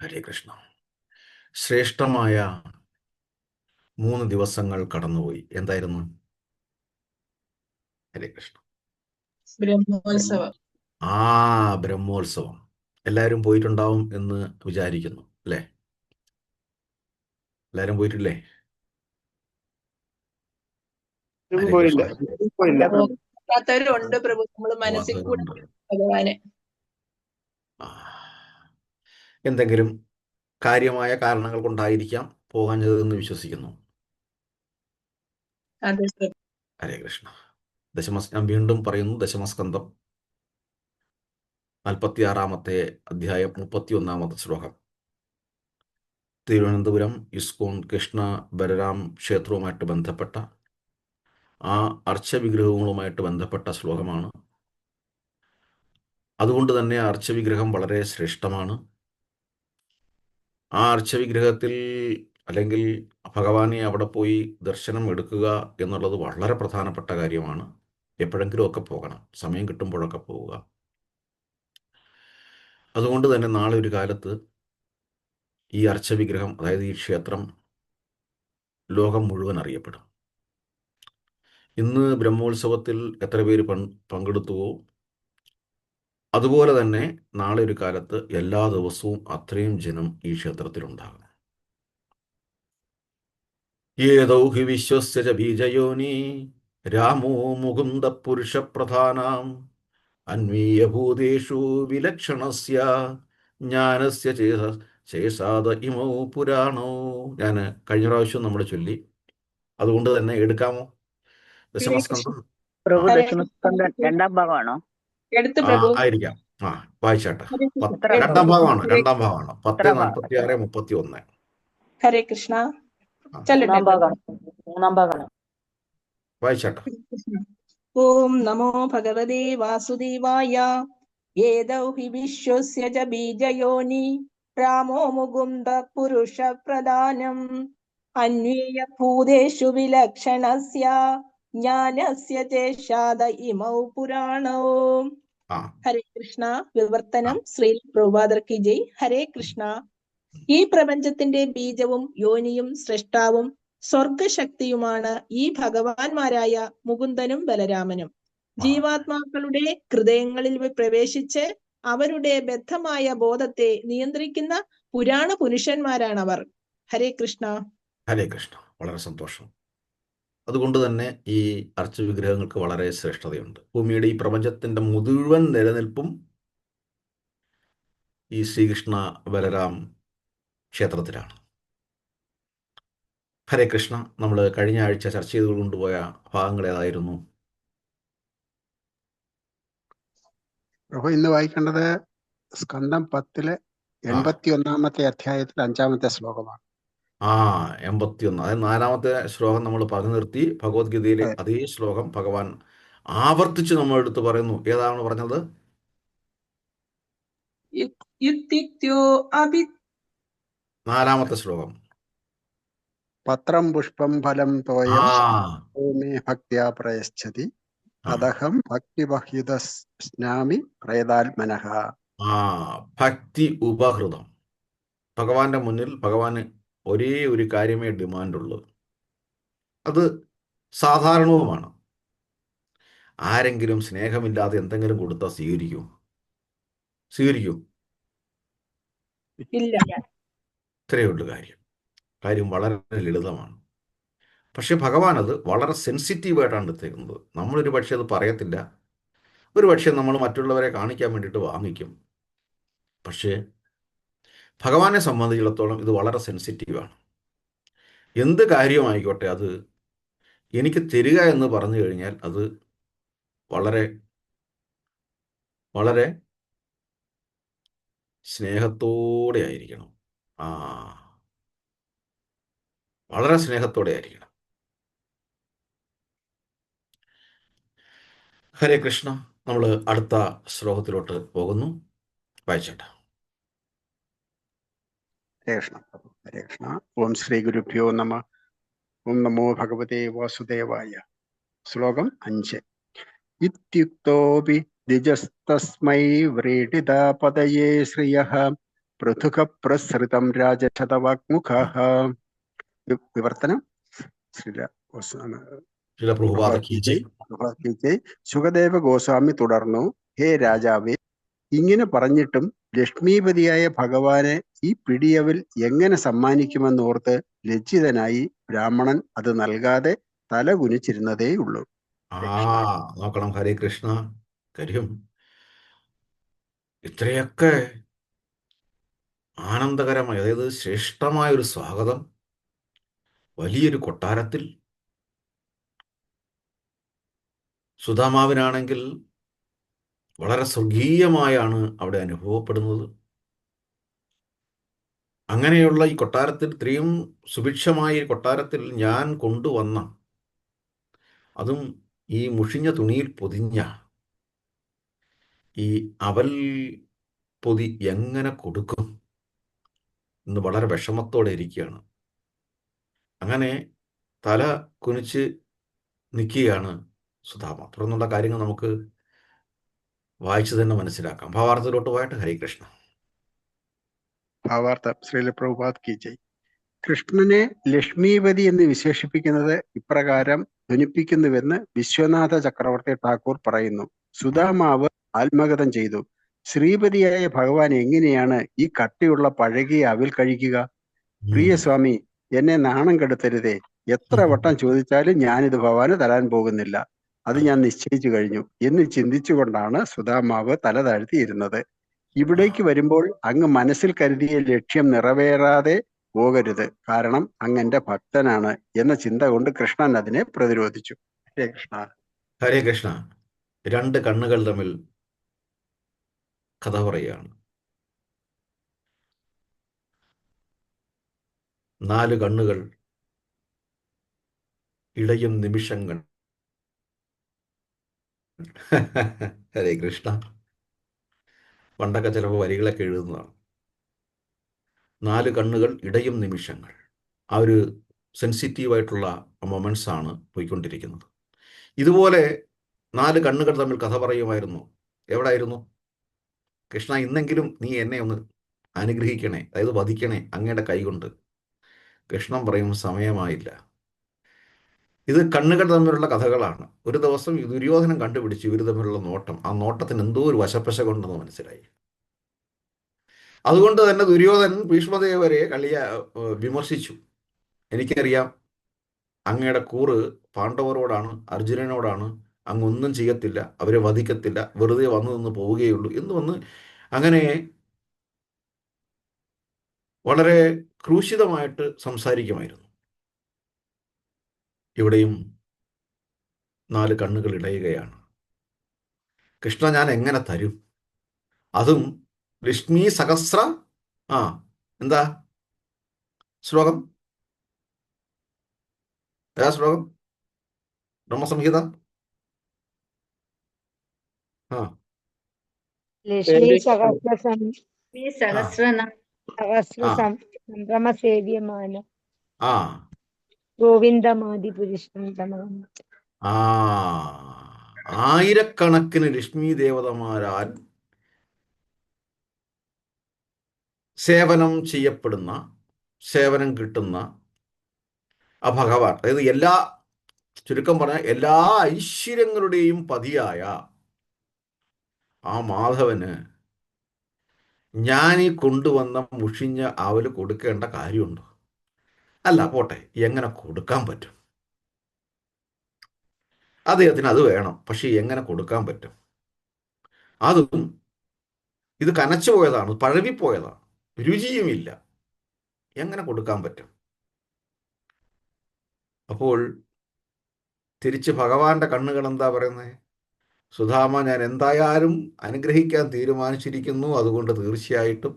ഹരേ കൃഷ്ണ. ശ്രേഷ്ഠമായ 3 ദിവസങ്ങൾ കടന്നുപോയി. എന്തായിരുന്നു? ഹരേ കൃഷ്ണ. ബ്രഹ്മോത്സവം. ബ്രഹ്മോത്സവം. എല്ലാവരും പോയിട്ടുണ്ടാവും എന്ന് വിചാരിക്കുന്നു, അല്ലേ? എല്ലാവരും പോയിട്ടില്ലേ? ഹരേ കൃഷ്ണ. പോകാത്തവരുണ്ട് പ്രഭു. നമ്മൾ മനസ്സിൽ കൂടെ പോവാത്തവരുണ്ട്. ഭഗവാനെ. ആ. എന്തെങ്കിലും കാര്യമായ കാരണങ്ങൾ കൊണ്ടായിരിക്കാം പോകാഞ്ഞതെന്ന് വിശ്വസിക്കുന്നു. അതെ പ്രഭു. ഹരേ കൃഷ്ണ. ഞാൻ വീണ്ടും പറയുന്നു, ദശമസ്കന്ധം 46-ാമത്തെ അധ്യായം 31-ാമത്തെ ശ്ലോകം. തിരുവനന്തപുരം ഇസ്കോൺ കൃഷ്ണ ബലരാം ക്ഷേത്രവുമായിട്ട് ബന്ധപ്പെട്ട ആ അർച്ചവിഗ്രഹങ്ങളുമായിട്ട് ബന്ധപ്പെട്ട ശ്ലോകമാണ്. അതുകൊണ്ട് തന്നെ അർച്ചവിഗ്രഹം വളരെ ശ്രേഷ്ഠമാണ്. ആ അർച്ചവിഗ്രഹത്തിൽ അല്ലെങ്കിൽ ഭഗവാനെ അവിടെ പോയി ദർശനം എടുക്കുക എന്നുള്ളത് വളരെ പ്രധാനപ്പെട്ട കാര്യമാണ്. എപ്പോഴെങ്കിലും ഒക്കെ പോകണം, സമയം കിട്ടുമ്പോഴൊക്കെ പോവുക. അതുകൊണ്ട് തന്നെ നാളെ ഒരു കാലത്ത് ഈ അർച്ചവിഗ്രഹം, അതായത് ഈ ക്ഷേത്രം, ലോകം മുഴുവൻ അറിയപ്പെടും. ഇന്ന് ബ്രഹ്മോത്സവത്തിൽ എത്ര പേര് പങ്കെടുത്തുവോ അതുപോലെ തന്നെ നാളെ ഒരു കാലത്ത് എല്ലാ ദിവസവും അത്രയും ജനം ഈ ക്ഷേത്രത്തിലുണ്ടാകും. ഏതോ ഹി വിശ്വസ്യ ച ബീജയോനി രാമോ മുകുന്ദ പുരുഷ പ്രധാനാം അന്വീയഭൂതേഷു വിലക്ഷണസ്യ ജ്ഞാനസ്യ ചേസാദ ഇമോ പുരാണോ. ഞാൻ കഴിഞ്ഞ പ്രാവശ്യം നമ്മൾ ചൊല്ലി, അതുകൊണ്ട് തന്നെ എടുക്കാമോ? ദശമസ്കന്ധം പ്രഭു ദശമസ്കന്ധം 2ാം ഭാഗമാണോ? എടുത്ത് പ്രഭു. ആയിരിക്കാം. വായിച്ചാട്ടെ. എത്രാം രണ്ടാം ഭാഗം? ഭാഗമാണ്. 10:46-31. ഹരേ കൃഷ്ണ. മൂന്നാം ഭാഗമാണ്. വായിച്ചാട്ടെ. ഓം നമോ ഭഗവതേ വാസുദേവായ. ഏതൗ ഹി വിശ്വസ്യ ച ബീജയോനി രാമോ മുകുന്ദ പുരുഷ പ്രധാനം അന്വീയ ഭൂതേഷു വിലക്ഷണസ്യ ജ്ഞാനസ്യ ചേഷാദ ഇമൗ പുരാണോ. ഹരേ കൃഷ്ണ. വിവർത്തനം ശ്രീ പ്രഭുപാദർ കി ജയ്. ഹരേ കൃഷ്ണ. ഈ പ്രപഞ്ചത്തിന്റെ ബീജവും യോനിയും സൃഷ്ടാവും സ്വർഗശക്തിയുമാണ് ഈ ഭഗവാന്മാരായ മുകുന്ദനും ബലരാമനും. ജീവാത്മാക്കളുടെ ഹൃദയങ്ങളിൽ പ്രവേശിച്ച് അവരുടെ ബദ്ധമായ ബോധത്തെ നിയന്ത്രിക്കുന്ന പുരാണ പുരുഷന്മാരാണവർ. ഹരേ കൃഷ്ണ. ഹരേ കൃഷ്ണ. വളരെ സന്തോഷം. അതുകൊണ്ട് തന്നെ ഈ അർച്ചവിഗ്രഹങ്ങൾക്ക് വളരെ ശ്രേഷ്ഠതയുണ്ട്. ഭൂമിയുടെ ഈ പ്രപഞ്ചത്തിന്റെ മുഴുവൻ നിലനിൽപ്പും ഈ ശ്രീകൃഷ്ണ ബലരാം ക്ഷേത്രത്തിലാണ്. ഹരേ കൃഷ്ണ. നമ്മൾ കഴിഞ്ഞ ആഴ്ച ചർച്ച ചെയ്തു കൊണ്ടുപോയ ഭാഗങ്ങൾ ഏതായിരുന്നു? പ്രഭു, ഇന്ന് വായിക്കേണ്ടത് സ്കന്ധം 10-ലെ 81-ാമത്തെ അധ്യായത്തിൽ 5-ാമത്തെ ശ്ലോകമാണ്. 81. അതായത് 4-ാമത്തെ ശ്ലോകം നമ്മൾ പറഞ്ഞു നിർത്തി. ഭഗവത്ഗീതയിലെ അതേ ശ്ലോകം ഭഗവാൻ ആവർത്തിച്ച് നമ്മൾ എടുത്ത് പറയുന്നു. ഏതാണ് പറഞ്ഞത്? 4-ാമത്തെ ശ്ലോകം. പത്രം പുഷ്പം ഫലം തോയം ഭൂമി ഭക്ത്യാ പ്രയച്ഛതി അതഹം ഭക്തിബഹ്യുതസ്നാമി പ്രേതാത്മനഃ. ഭക്തി ഉപഹൃതം. ഭഗവാന്റെ മുന്നിൽ ഭഗവാന് ഒരേ ഒരു കാര്യമേ ഡിമാൻഡുള്ളൂ. അത് സാധാരണവുമാണ്. ആരെങ്കിലും സ്നേഹമില്ലാതെ എന്തെങ്കിലും കൊടുത്താൽ സ്വീകരിക്കൂ? ഇല്ല. ഇത്രയേ ഉള്ളൂ കാര്യം. വളരെ ലളിതമാണ്. പക്ഷെ ഭഗവാൻ അത് വളരെ സെൻസിറ്റീവായിട്ടാണ് എടുത്തേക്കുന്നത്. നമ്മളൊരു പക്ഷേ അത് പറയത്തില്ല. ഒരു പക്ഷേ നമ്മൾ മറ്റുള്ളവരെ കാണിക്കാൻ വേണ്ടിയിട്ട് വാങ്ങിക്കും. പക്ഷേ ഭഗവാനെ സംബന്ധിച്ചിടത്തോളം ഇത് വളരെ സെൻസിറ്റീവാണ്. എന്ത് കാര്യമായിക്കോട്ടെ, അത് എനിക്ക് തരിക എന്ന് പറഞ്ഞു കഴിഞ്ഞാൽ അത് വളരെ വളരെ സ്നേഹത്തോടെ ആയിരിക്കണം. വളരെ സ്നേഹത്തോടെ ആയിരിക്കണം. ഹരേ കൃഷ്ണ. നമ്മൾ അടുത്ത ശ്ലോകത്തിലോട്ട് പോകുന്നു. വായിച്ചേട്ടാ. ഹരേ കൃഷ്ണ. ഹരേ കൃഷ്ണ. ഓം ശ്രീ ഗുരുഭ്യോ നമ. ഓം നമോ ഭഗവതേ വാസുദേവായ. ശ്ലോകം 5. ഇത്യുക്തോപി ദ്വിജസ്തസ്മൈ വ്രീഡിതാ പതയേ ശ്രിയഃ പൃഥുക പ്രസൃതം രാജശതവാഗ്മുഖഃ. വിവർത്തനം ശ്രീല ചില പ്രഭുപാത കീജെ. സുഖദേവ ഗോസ്വാമി തുടർന്നു, ഹേ രാജാവേ, ഇങ്ങനെ പറഞ്ഞിട്ടും ലക്ഷ്മീപതിയായ ഭഗവാനെ ഈ പിടിയവിൽ എങ്ങനെ സമ്മാനിക്കുമെന്നോർത്ത് ലജ്ജിതനായി ബ്രാഹ്മണൻ അത് നൽകാതെ തല കുനിച്ചിരുന്നതേയുള്ളൂ. നോക്കണം, ഹരേ കൃഷ്ണ. കാര്യം ഇത്രയൊക്കെ ആനന്ദകരമായ, അതായത് ശ്രേഷ്ഠമായൊരു സ്വാഗതം വലിയൊരു കൊട്ടാരത്തിൽ. സുധാമാവിനാണെങ്കിൽ വളരെ സ്വർഗീയമായാണ് അവിടെ അനുഭവപ്പെടുന്നത്. അങ്ങനെയുള്ള ഈ കൊട്ടാരത്തിൽ, ഇത്രയും സുഭിക്ഷമായ ഈ കൊട്ടാരത്തിൽ ഞാൻ കൊണ്ടുവന്ന, അതും ഈ മുഷിഞ്ഞ തുണിയിൽ പൊതിഞ്ഞ ഈ അവൽ പൊതി എങ്ങനെ കൊടുക്കും എന്ന് വളരെ വിഷമത്തോടെ ഇരിക്കുകയാണ്. അങ്ങനെ തല കുനിച്ച് നിൽക്കുകയാണ് സുധാമ. തുടർന്നുള്ള കാര്യങ്ങൾ നമുക്ക് വായിച്ചു തന്നെ മനസ്സിലാക്കാം. ഭാവാർത്ഥത്തിലോട്ട് പോയിട്ട് ഹരേ കൃഷ്ണ. ഭാവാർത്ഥം ശ്രീല പ്രഭുപാദ് കി ജയ്. കൃഷ്ണനെ ലക്ഷ്മീപതി എന്ന് വിശേഷിപ്പിക്കുന്നത് ഇപ്രകാരം ധ്വനിപ്പിക്കുന്നുവെന്ന് വിശ്വനാഥ ചക്രവർത്തി ഠാക്കൂർ പറയുന്നു. സുധാമാവ് ആത്മഗതം ചെയ്തു, ശ്രീപതിയായ ഭഗവാൻ എങ്ങനെയാണ് ഈ കട്ടിയുള്ള പഴകിയ അവിൽ കഴിക്കുക? പ്രിയ സ്വാമി, എന്നെ നാണം കെടുത്തരുതേ. എത്ര വട്ടം ചോദിച്ചാലും ഞാനിത് ഭഗവാന് തരാൻ പോകുന്നില്ല. അത് ഞാൻ നിശ്ചയിച്ചു കഴിഞ്ഞു എന്ന് ചിന്തിച്ചുകൊണ്ടാണ് സുധാമാവ് തല താഴ്ത്തിയിരുന്നത്. ഇവിടേക്ക് വരുമ്പോൾ അങ്ങ് മനസ്സിൽ കരുതിയ ലക്ഷ്യം നിറവേറാതെ പോകരുത്, കാരണം അങ്ങന്റെ ഭക്തനാണ് എന്ന ചിന്ത കൊണ്ട് കൃഷ്ണൻ അതിനെ പ്രതിരോധിച്ചു. ഹരേ കൃഷ്ണ. ഹരേ കൃഷ്ണ. രണ്ട് കണ്ണുകൾ തമ്മിൽ കഥ പറയുകയാണ്. 4 കണ്ണുകൾ ഇടയും നിമിഷങ്ങൾ. ഹരേ കൃഷ്ണ. പണ്ടൊക്കെ ചിലപ്പോൾ വരികളൊക്കെ എഴുതുന്നതാണ്. 4 കണ്ണുകൾ ഇടയും നിമിഷങ്ങൾ. ആ ഒരു സെൻസിറ്റീവായിട്ടുള്ള മൊമെന്റ്സ് ആണ് പോയിക്കൊണ്ടിരിക്കുന്നത്. ഇതുപോലെ 4 കണ്ണുകൾ തമ്മിൽ കഥ പറയുമായിരുന്നു. എവിടായിരുന്നു? കൃഷ്ണ, ഇന്നെങ്കിലും നീ എന്നെ ഒന്ന് അനുഗ്രഹിക്കണേ, അതായത് വധിക്കണേ അങ്ങയുടെ കൈകൊണ്ട്. കൃഷ്ണൻ പറയും, സമയമായില്ല. ഇത് കണ്ണുകൾ തമ്മിലുള്ള കഥകളാണ്. ഒരു ദിവസം ദുര്യോധനൻ കണ്ടുപിടിച്ചു ഇവർ തമ്മിലുള്ള നോട്ടം. ആ നോട്ടത്തിന് എന്തോ ഒരു വശപ്പശ കൊണ്ടെന്ന് മനസ്സിലായി. അതുകൊണ്ട് തന്നെ ദുര്യോധനൻ ഭീഷ്മദേവരെ വിമർശിച്ചു. എനിക്കറിയാം അങ്ങയുടെ കൂറ് പാണ്ഡവരോടാണ്, അർജുനനോടാണ്. അങ്ങൊന്നും ചെയ്യത്തില്ല, അവരെ വധിക്കത്തില്ല, വെറുതെ വന്നു നിന്ന് പോവുകയുള്ളൂ എന്ന് വന്ന് അങ്ങനെ വളരെ ക്രൂശിതമായിട്ട് സംസാരിക്കുമായിരുന്നു. ഇവിടെയും 4 കണ്ണുകൾ ഇടയുകയാണ്. കൃഷ്ണ, ഞാൻ എങ്ങനെ തരും? അതും ലക്ഷ്മി സഹസ്ര. എന്താ ശ്ലോകം? ഏതാ ശ്ലോകം? ബ്രഹ്മസംഹിത. ലക്ഷ്മി സഹസ്രസംഭ്രമസേവ്യമാന ഗോവിന്ദമാദിപുരുഷം തമം. ആയിരക്കണക്കിന് ലക്ഷ്മി ദേവതമാരാൽ സേവനം ചെയ്യപ്പെടുന്ന, സേവനം കിട്ടുന്ന ആ ഭഗവാൻ, അതായത് ചുരുക്കം പറഞ്ഞാൽ എല്ലാ ഐശ്വര്യങ്ങളുടെയും പതിയായ ആ മാധവന് ഞാനീ കൊണ്ടുവന്ന മുഷിഞ്ഞ അവല് കൊടുക്കേണ്ട കാര്യമുണ്ടോ? അല്ല, പോട്ടെ, എങ്ങനെ കൊടുക്കാൻ പറ്റും? അദ്ദേഹത്തിന് അത് വേണം, പക്ഷെ എങ്ങനെ കൊടുക്കാൻ പറ്റും? അതും ഇത് കനച്ചു പോയതാണ്, പഴവിപ്പോയതാണ്, രുചിയുമില്ല. എങ്ങനെ കൊടുക്കാൻ പറ്റും? അപ്പോൾ തിരിച്ച് ഭഗവാന്റെ കണ്ണുകൾ എന്താ പറയുന്നത്? സുധാമ, ഞാൻ എന്തായാലും അനുഗ്രഹിക്കാൻ തീരുമാനിച്ചിരിക്കുന്നു. അതുകൊണ്ട് തീർച്ചയായിട്ടും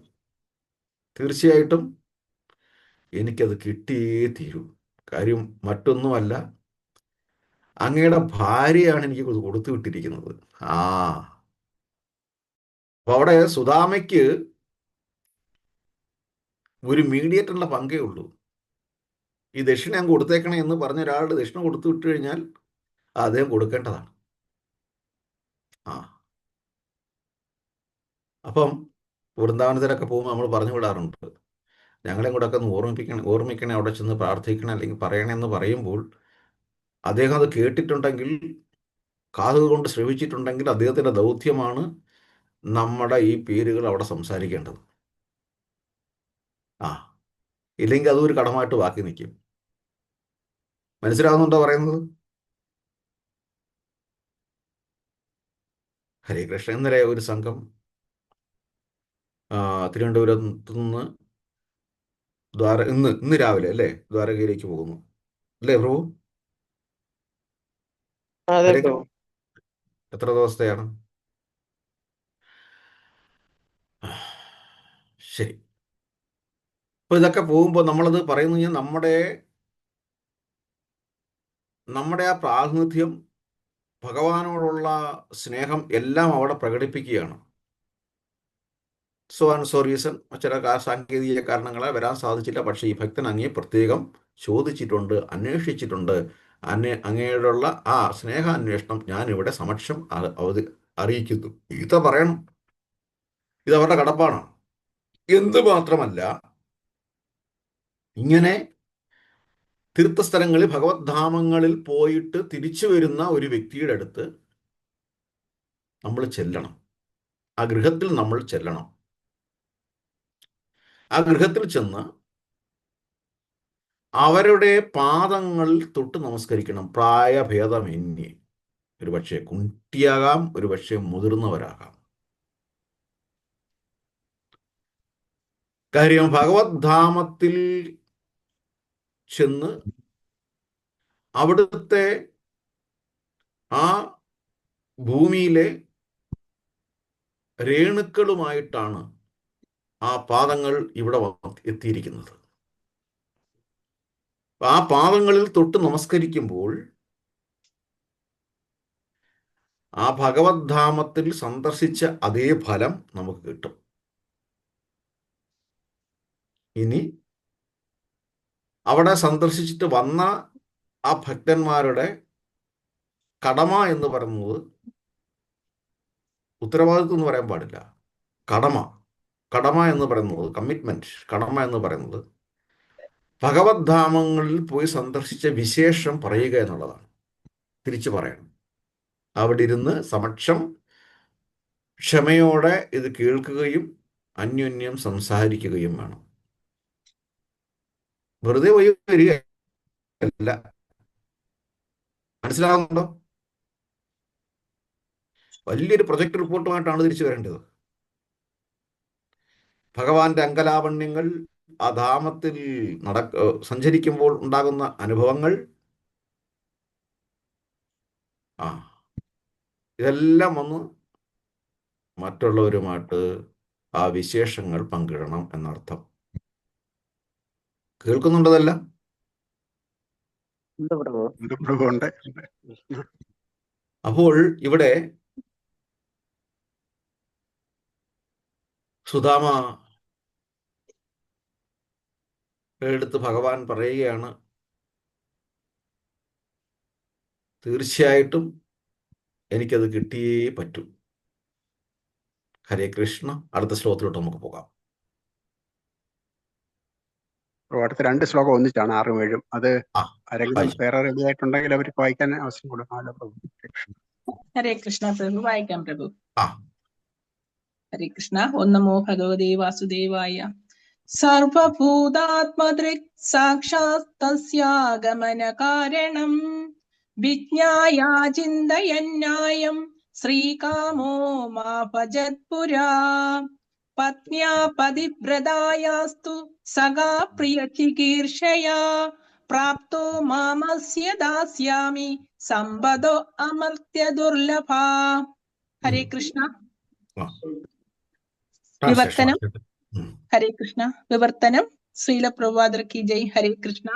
എനിക്കത് കിട്ടിയേ തീരൂ. കാര്യം മറ്റൊന്നുമല്ല, അങ്ങയുടെ ഭാര്യയാണ് എനിക്ക് കൊടുത്തു വിട്ടിരിക്കുന്നത്. അപ്പൊ അവിടെ സുധാമയ്ക്ക് ഒരു മീഡിയേറ്ററിന്റെ പങ്കേ ഉള്ളൂ. ഈ ദക്ഷിണ അങ്ങ് കൊടുത്തേക്കണേ എന്ന് പറഞ്ഞ ഒരാളുടെ ദക്ഷിണ കൊടുത്തു വിട്ടു കഴിഞ്ഞാൽ അദ്ദേഹം കൊടുക്കേണ്ടതാണ്. അപ്പം വൃന്ദാവനത്തിലൊക്കെ പോകുമ്പോൾ നമ്മൾ പറഞ്ഞു വിടാറുണ്ട്, ഞങ്ങളെയും കൂടെ ഒക്കെ ഒന്ന് ഓർമ്മിക്കണേ, അവിടെ ചെന്ന് പ്രാർത്ഥിക്കണേ അല്ലെങ്കിൽ പറയണേ എന്ന് പറയുമ്പോൾ അദ്ദേഹം അത് കേട്ടിട്ടുണ്ടെങ്കിൽ, കാതുകൊണ്ട് ശ്രവിച്ചിട്ടുണ്ടെങ്കിൽ അദ്ദേഹത്തിൻ്റെ ദൗത്യമാണ് നമ്മുടെ ഈ പേരുകൾ അവിടെ സംസാരിക്കേണ്ടത്. ആ ഇല്ലെങ്കിൽ അതും ഒരു കടമായിട്ട് ബാക്കി നിൽക്കും. മനസ്സിലാവുന്നുണ്ടോ പറയുന്നത്? ഹരേ കൃഷ്ണ. ഇന്നലെ ഒരു സംഘം തിരുവനന്തപുരത്ത് നിന്ന് ഇന്ന് രാവിലെ അല്ലേ ദ്വാരകയിലേക്ക് പോകുന്നു അല്ലേ പ്രഭു? അതെ ഹരേ പ്രഭു. എത്ര ദിവസത്തെയാണ്? ശരി. അപ്പോൾ ഇതൊക്കെ പോകുമ്പോൾ നമ്മളത് പറയുന്നു കഴിഞ്ഞാൽ നമ്മുടെ ആ പ്രാതിനിധ്യം, ഭഗവാനോടുള്ള സ്നേഹം എല്ലാം അവിടെ പ്രകടിപ്പിക്കുകയാണ്. സോ ആൻഡ് സോ റീസൺ, ചില സാങ്കേതിക കാരണങ്ങളെ വരാൻ സാധിച്ചില്ല. പക്ഷേ ഈ ഭക്തൻ അങ്ങേ പ്രത്യേകം ചോദിച്ചിട്ടുണ്ട്, അന്വേഷിച്ചിട്ടുണ്ട്. അങ്ങയോടുള്ള ആ സ്നേഹാന്വേഷണം ഞാനിവിടെ സമക്ഷം അറിയിക്കുന്നു. ഇത് പറയണം, ഇത് അവരുടെ കടപ്പാടാണ്. എന്ത് മാത്രമല്ല, ഇങ്ങനെ തീർത്ഥസ്ഥലങ്ങളിൽ ഭഗവത് ധാമങ്ങളിൽ പോയിട്ട് തിരിച്ചു വരുന്ന ഒരു വ്യക്തിയുടെ അടുത്ത് നമ്മൾ ചെല്ലണം. ആ ഗൃഹത്തിൽ നമ്മൾ ചെല്ലണം. ആ ഗൃഹത്തിൽ ചെന്ന് അവരുടെ പാദങ്ങളിൽ തൊട്ട് നമസ്കരിക്കണം. പ്രായഭേദമന്യേ, ഒരു പക്ഷേ കുട്ടിയാകാം, ഒരു പക്ഷേ മുതിർന്നവരാകാം. കാര്യം ഭഗവത് ധാമത്തിൽ ചെന്ന് അവിടുത്തെ ആ ഭൂമിയിലെ രേണുക്കളുമായിട്ടാണ് ആ പാദങ്ങൾ ഇവിടെ എത്തിയിരിക്കുന്നത്. ആ പാദങ്ങളിൽ തൊട്ട് നമസ്കരിക്കുമ്പോൾ ആ ഭഗവത് ധാമത്തിൽ സന്ദർശിച്ച അതേ ഫലം നമുക്ക് കിട്ടും. ഇനി അവിടെ സന്ദർശിച്ചിട്ട് വന്ന ആ ഭക്തന്മാരുടെ കടമ എന്ന് പറയുന്നത്, ഉത്തരവാദിത്വം എന്ന് പറയാൻ പാടില്ല, കടമ എന്ന് പറയുന്നത്, കമ്മിറ്റ്മെന്റ്, കടമ എന്ന് പറയുന്നത് ഭഗവത് ധാമങ്ങളിൽ പോയി സന്ദർശിച്ച വിശേഷം പറയുക എന്നുള്ളതാണ്. തിരിച്ചു പറയണം. അവിടെ ഇരുന്ന് സമക്ഷം ക്ഷമയോടെ ഇത് കേൾക്കുകയും അന്യോന്യം സംസാരിക്കുകയും വേണം. വെറുതെ പോയി വരികയല്ല. മനസ്സിലാകുന്നുണ്ടോ? വലിയൊരു പ്രൊജക്ട് റിപ്പോർട്ടുമായിട്ടാണ് തിരിച്ചു വരേണ്ടത്. ഭഗവാന്റെ അംഗലാവണ്യങ്ങൾ, ആ ധാമത്തിൽ സഞ്ചരിക്കുമ്പോൾ ഉണ്ടാകുന്ന അനുഭവങ്ങൾ, ഇതെല്ലാം വന്ന് മറ്റുള്ളവരുമായിട്ട് ആ വിശേഷങ്ങൾ പങ്കിടണം എന്നർത്ഥം. കേൾക്കുന്നുണ്ടതെല്ലാം? അപ്പോൾ ഇവിടെ സുധാമ എടുത്ത് ഭഗവാൻ പറയുകയാണ്, തീർച്ചയായിട്ടും എനിക്കത് കിട്ടിയേ പറ്റൂ. ഹരേ കൃഷ്ണ. അടുത്ത ശ്ലോകത്തിലോട്ട് നമുക്ക് പോകാം. അടുത്ത 2 ശ്ലോകം ഒന്നിച്ചാണ് 6ഉം 7ഉം. അത് ആരെങ്കിലും വേറെ റെഡി ആയിട്ടുണ്ടെങ്കിൽ അവർക്ക് വായിക്കാൻ അവസരം കൊടുക്കാമല്ലോ പ്രഭു. ഹരേ കൃഷ്ണ പ്രഭു. വായിക്കാം പ്രഭു. ഹരേ കൃഷ്ണ. ഓം നമോ ഭഗവതേ വാസുദേവായ. സർവഭൂതാത്മദൃക് സാക്ഷാത് തസ്യാഗമന കാരണം വിജ്ഞായ ചിന്തയന്യായം ശ്രീകാമോ മാ ഭജത്പുരാ പത്ന്യാ പതിവ്രതായാസ്തു സഖാ പ്രിയചികീർഷയാ പ്രാപ്തോ മാമസ്യ ദാസ്യാമി സമ്പദോ അമർത്യ ദുർലഭാ. ഹരേ കൃഷ്ണ. വിവർത്തനം. ഹരേ കൃഷ്ണ. വിവർത്തനം. ശ്രീല പ്രഭുപാദർ കി ജയ്. ഹരേ കൃഷ്ണ.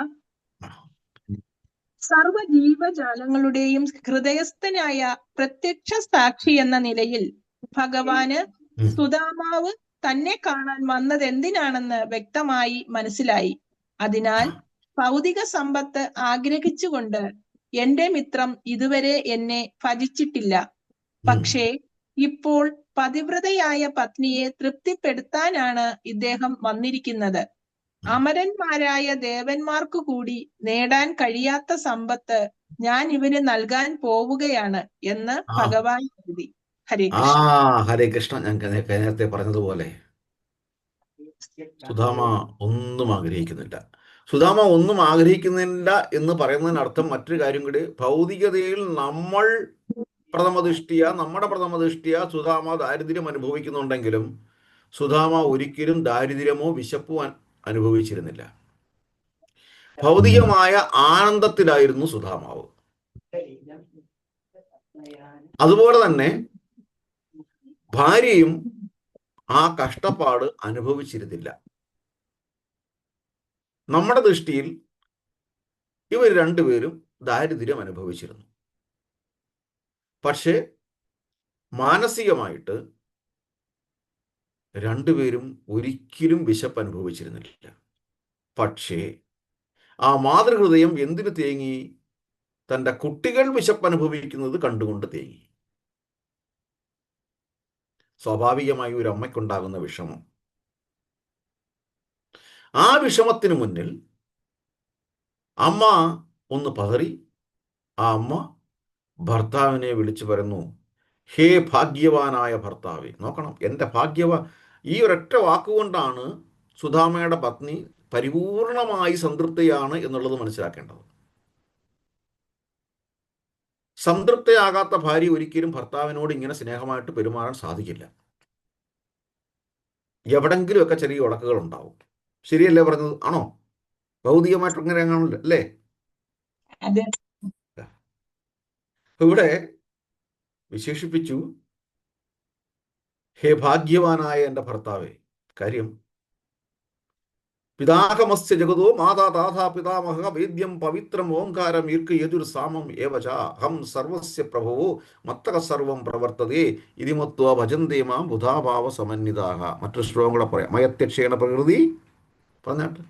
സർവജീവജാലങ്ങളുടെയും ഹൃദയസ്ഥനായ പ്രത്യക്ഷ സാക്ഷി എന്ന നിലയിൽ ഭഗവാന് സുദാമാവ് തന്നെ കാണാൻ വന്നത് എന്തിനാണെന്ന് വ്യക്തമായി മനസ്സിലായി. അതിനാൽ ഭൗതിക സമ്പത്ത് ആഗ്രഹിച്ചുകൊണ്ട് എന്റെ മിത്രം ഇതുവരെ എന്നെ ഭജിച്ചിട്ടില്ല. പക്ഷേ ഇപ്പോൾ പതിവ്രതയായ പത്നിയെ തൃപ്തിപ്പെടുത്താനാണ് ഇദ്ദേഹം വന്നിരിക്കുന്നത്. അമരന്മാരായ ദേവന്മാർക്കു കൂടി നേടാൻ കഴിയാത്ത സമ്പത്ത് ഞാൻ ഇവന് നൽകാൻ പോവുകയാണ് എന്ന് ഭഗവാൻ എഴുതി. ഹരേ കൃഷ്ണ. ഹരേ കൃഷ്ണ. ഞാൻ നേരത്തെ പറഞ്ഞതുപോലെ സുധാമ ഒന്നും ആഗ്രഹിക്കുന്നില്ല. സുധാമ ഒന്നും ആഗ്രഹിക്കുന്നില്ല എന്ന് പറയുന്നതിനർത്ഥം മറ്റൊരു കാര്യം കൂടി, ഭൗതികതയിൽ നമ്മുടെ പ്രഥമ ദൃഷ്ടിയ സുധാമ ദാരിദ്ര്യം അനുഭവിക്കുന്നുണ്ടെങ്കിലും സുധാമ ഒരിക്കലും ദാരിദ്ര്യമോ വിശപ്പോ അനുഭവിച്ചിരുന്നില്ല. ഭൗതികമായ ആനന്ദത്തിലായിരുന്നു സുധാമാവ്. അതുപോലെ തന്നെ ഭാര്യയും ആ കഷ്ടപ്പാട് അനുഭവിച്ചിരുന്നില്ല. നമ്മുടെ ദൃഷ്ടിയിൽ ഇവർ രണ്ടുപേരും ദാരിദ്ര്യം അനുഭവിച്ചിരുന്നു. പക്ഷേ മാനസികമായിട്ട് രണ്ടുപേരും ഒരിക്കലും വിശപ്പ് അനുഭവിച്ചിരുന്നില്ല. പക്ഷേ ആ മാതൃഹൃദയം എന്തിനു തേങ്ങി? തൻ്റെ കുട്ടികൾ വിശപ്പ് അനുഭവിക്കുന്നത് കണ്ടുകൊണ്ട് തേങ്ങി. സ്വാഭാവികമായി ഒരു അമ്മയ്ക്കുണ്ടാകുന്ന വിഷമം. ആ വിഷമത്തിന് മുന്നിൽ അമ്മ ഒന്ന് പതറി. ആ അമ്മ ഭർത്താവിനെ വിളിച്ചു പറയുന്നു, ഹേ ഭാഗ്യവാനായ ഭർത്താവേ. നോക്കണം, എൻ്റെ ഈ ഒരൊറ്റ വാക്കുകൊണ്ടാണ് സുധാമയുടെ പത്നി പരിപൂർണമായി സംതൃപ്തയാണ് എന്നുള്ളത് മനസ്സിലാക്കേണ്ടത്. സംതൃപ്തയാകാത്ത ഭാര്യ ഒരിക്കലും ഭർത്താവിനോട് ഇങ്ങനെ സ്നേഹമായിട്ട് പെരുമാറാൻ സാധിക്കില്ല. എവിടെങ്കിലുമൊക്കെ ചെറിയ ഉടക്കുകൾ ഉണ്ടാവും. ശരിയല്ലേ പറഞ്ഞത്? ആണോ? ഭൗതികമായിട്ട് അങ്ങനെയാണല്ലോ അല്ലേ? ഇവിടെ വിശേഷിപ്പിച്ചു, ഹേ ഭാഗ്യവാനായ എൻ്റെ ഭർത്താവേ. കാര്യം, പിതാഹമസ്യ ജഗതോ മാതാ താഥാ പിതാമഹ വേദ്യം പവിത്രം ഓംകാരം ഈർക്ക് യജുർ സാമം ഏവച ഹം സർവസ്യ പ്രഭവോ മത്തക സർവം പ്രവർത്തതേ ഇതിമത്വ ഭജന്തേ മാം ബുധാഭാവ സമന്വിതാഹ. മറ്റൊരു ശ്ലോകം കൂടെ പറയാം. മയത്യക്ഷേണ പ്രകൃതി പറഞ്ഞാട്ട്.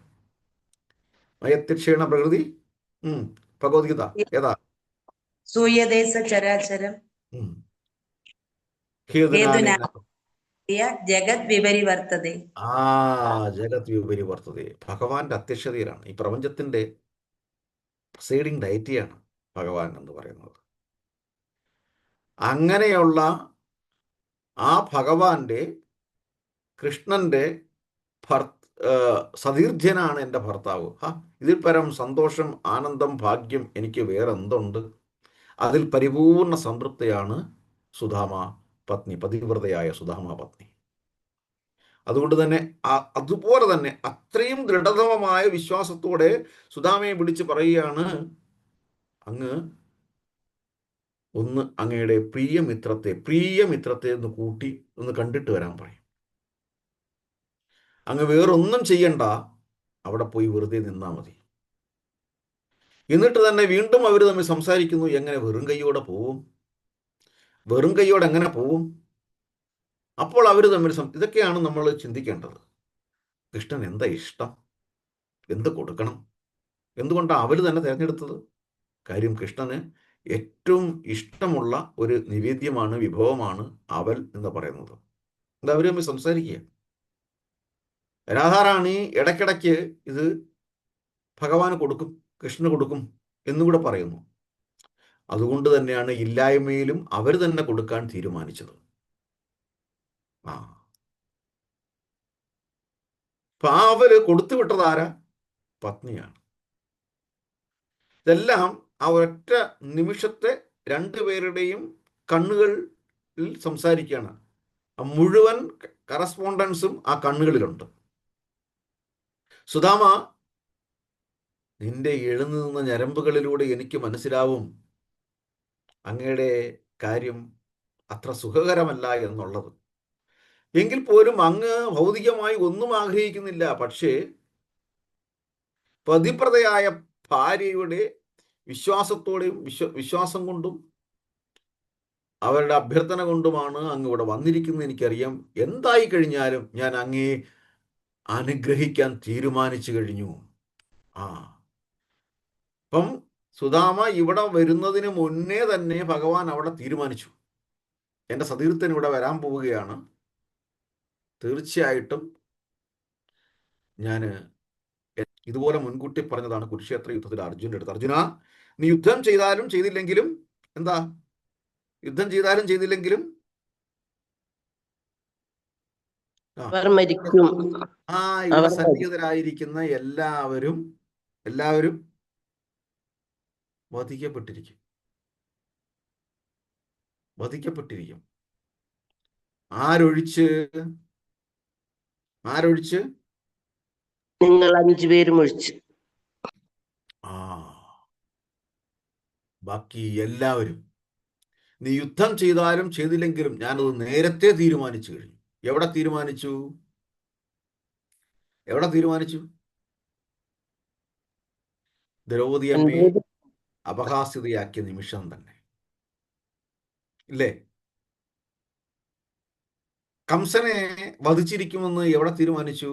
മയത്യക്ഷേണ പ്രകൃതി ഭഗവത്ഗീത ഏതാ? സൂയദേശ ചരാചരം ജഗത് വിപരിവർത്തതേ. ജഗത് വിപരിവർത്തതേ. ഭഗവാന്റെ അധ്യക്ഷതയിലാണ്. ഈ പ്രപഞ്ചത്തിന്റെ പ്രസൈഡിങ് ഡയറ്റിയാണ് ഭഗവാൻ എന്ന് പറയുന്നത്. അങ്ങനെയുള്ള ആ ഭഗവാന്റെ, കൃഷ്ണന്റെ സതീർഥ്യനാണ് എൻ്റെ ഭർത്താവ്. ഇതിൽ പരം സന്തോഷം, ആനന്ദം, ഭാഗ്യം എനിക്ക് വേറെ എന്തുണ്ട്? അതിൽ പരിപൂർണ സംതൃപ്തിയാണ് സുധാമ പത്നി, പതിവ്രതയായ സുധാമ പത്നി. അതുകൊണ്ട് തന്നെ അതുപോലെ തന്നെ അത്രയും ദൃഢതമമായ വിശ്വാസത്തോടെ സുധാമയെ വിളിച്ച് പറയുകയാണ്, അങ്ങ് ഒന്ന് അങ്ങയുടെ പ്രിയമിത്രത്തെ ഒന്ന് കൂട്ടി ഒന്ന് കണ്ടിട്ട് വരാൻ പറയും. അങ്ങ് വേറൊന്നും ചെയ്യണ്ട, അവിടെ പോയി വെറുതെ നിന്നാൽ മതി. എന്നിട്ട് തന്നെ വീണ്ടും അവർ തമ്മിൽ സംസാരിക്കുന്നു. എങ്ങനെ വെറും കൈയോടെ പോവും? വെറും കൈയോടെ എങ്ങനെ പോവും? അപ്പോൾ അവർ തമ്മിൽ ഇതൊക്കെയാണ് നമ്മൾ ചിന്തിക്കേണ്ടത്. കൃഷ്ണൻ എന്താ ഇഷ്ടം? എന്ത് കൊടുക്കണം? എന്തുകൊണ്ടാണ് അവർ തന്നെ തിരഞ്ഞെടുത്തത്? കാര്യം, കൃഷ്ണന് ഏറ്റവും ഇഷ്ടമുള്ള ഒരു നിവേദ്യമാണ്, വിഭവമാണ് അവൽ എന്ന് പറയുന്നത്. എന്താ അവർ തമ്മിൽ സംസാരിക്കുക. രാധാറാണി ഇടയ്ക്കിടയ്ക്ക് ഇത് ഭഗവാന് കൊടുക്കും, കൃഷ്ണന് കൊടുക്കും എന്നുകൂടെ പറയുന്നു. അതുകൊണ്ട് തന്നെയാണ് ഇല്ലായ്മയിലും അവർ തന്നെ കൊടുക്കാൻ തീരുമാനിച്ചത്. അവര് കൊടുത്തു വിട്ടത് ആരാ? പത്നിയാണ്. ഇതെല്ലാം ആ ഒരൊറ്റ നിമിഷത്തെ രണ്ടുപേരുടെയും കണ്ണുകളിൽ സംസാരിക്കുകയാണ്. മുഴുവൻ കറസ്പോണ്ടൻസും ആ കണ്ണുകളിലുണ്ട്. സുധാമ, നിന്റെ എഴുന്നു നിന്ന ഞരമ്പുകളിലൂടെ എനിക്ക് മനസ്സിലാവും അങ്ങയുടെ കാര്യം അത്ര സുഖകരമല്ല എന്നുള്ളത്. എങ്കിൽ പോലും അങ്ങ് ഭൗതികമായി ഒന്നും ആഗ്രഹിക്കുന്നില്ല. പക്ഷേ പതിവ്രതയായ ഭാര്യയുടെ വിശ്വാസത്തോടെയും വിശ്വാസം കൊണ്ടും അവരുടെ അഭ്യർത്ഥന കൊണ്ടുമാണ് അങ്ങ് ഇവിടെ വന്നിരിക്കുന്നത്. എനിക്കറിയാം. എന്തായി കഴിഞ്ഞാലും ഞാൻ അങ്ങയെ അനുഗ്രഹിക്കാൻ തീരുമാനിച്ചു കഴിഞ്ഞു. അപ്പം സുധാമ ഇവിടെ വരുന്നതിന് മുന്നേ തന്നെ ഭഗവാൻ അവിടെ തീരുമാനിച്ചു. എൻ്റെ സതീർത്ഥൻ ഇവിടെ വരാൻ പോവുകയാണ്. തീർച്ചയായിട്ടും ഞാൻ ഇതുപോലെ മുൻകൂട്ടി പറഞ്ഞതാണ് കുരുക്ഷേത്ര യുദ്ധത്തിൽ അർജുൻ്റെ അടുത്ത്, അർജുന, നീ യുദ്ധം ചെയ്താലും ചെയ്തില്ലെങ്കിലും എന്താ, യുദ്ധം ചെയ്താലും ചെയ്തില്ലെങ്കിലും ഇവിടെ സന്നിഹിതരായിരിക്കുന്ന എല്ലാവരും വധിക്കപ്പെട്ടിരിക്കും. ആരൊഴിച്ച് നിങ്ങൾ 5 പേരും ഒഴിച്ച്. ബാക്കി എല്ലാവരും. നീ യുദ്ധം ചെയ്താലും ചെയ്തില്ലെങ്കിലും ഞാനത് നേരത്തെ തീരുമാനിച്ചു കഴിഞ്ഞു. എവിടെ തീരുമാനിച്ചു? ദ്രൗപദി അമ്മയെ അപഹാസ്യതയാക്കിയ നിമിഷം തന്നെ, ഇല്ലേ? കംസനെ വധിച്ചിരിക്കുമെന്ന് എവിടെ തീരുമാനിച്ചു?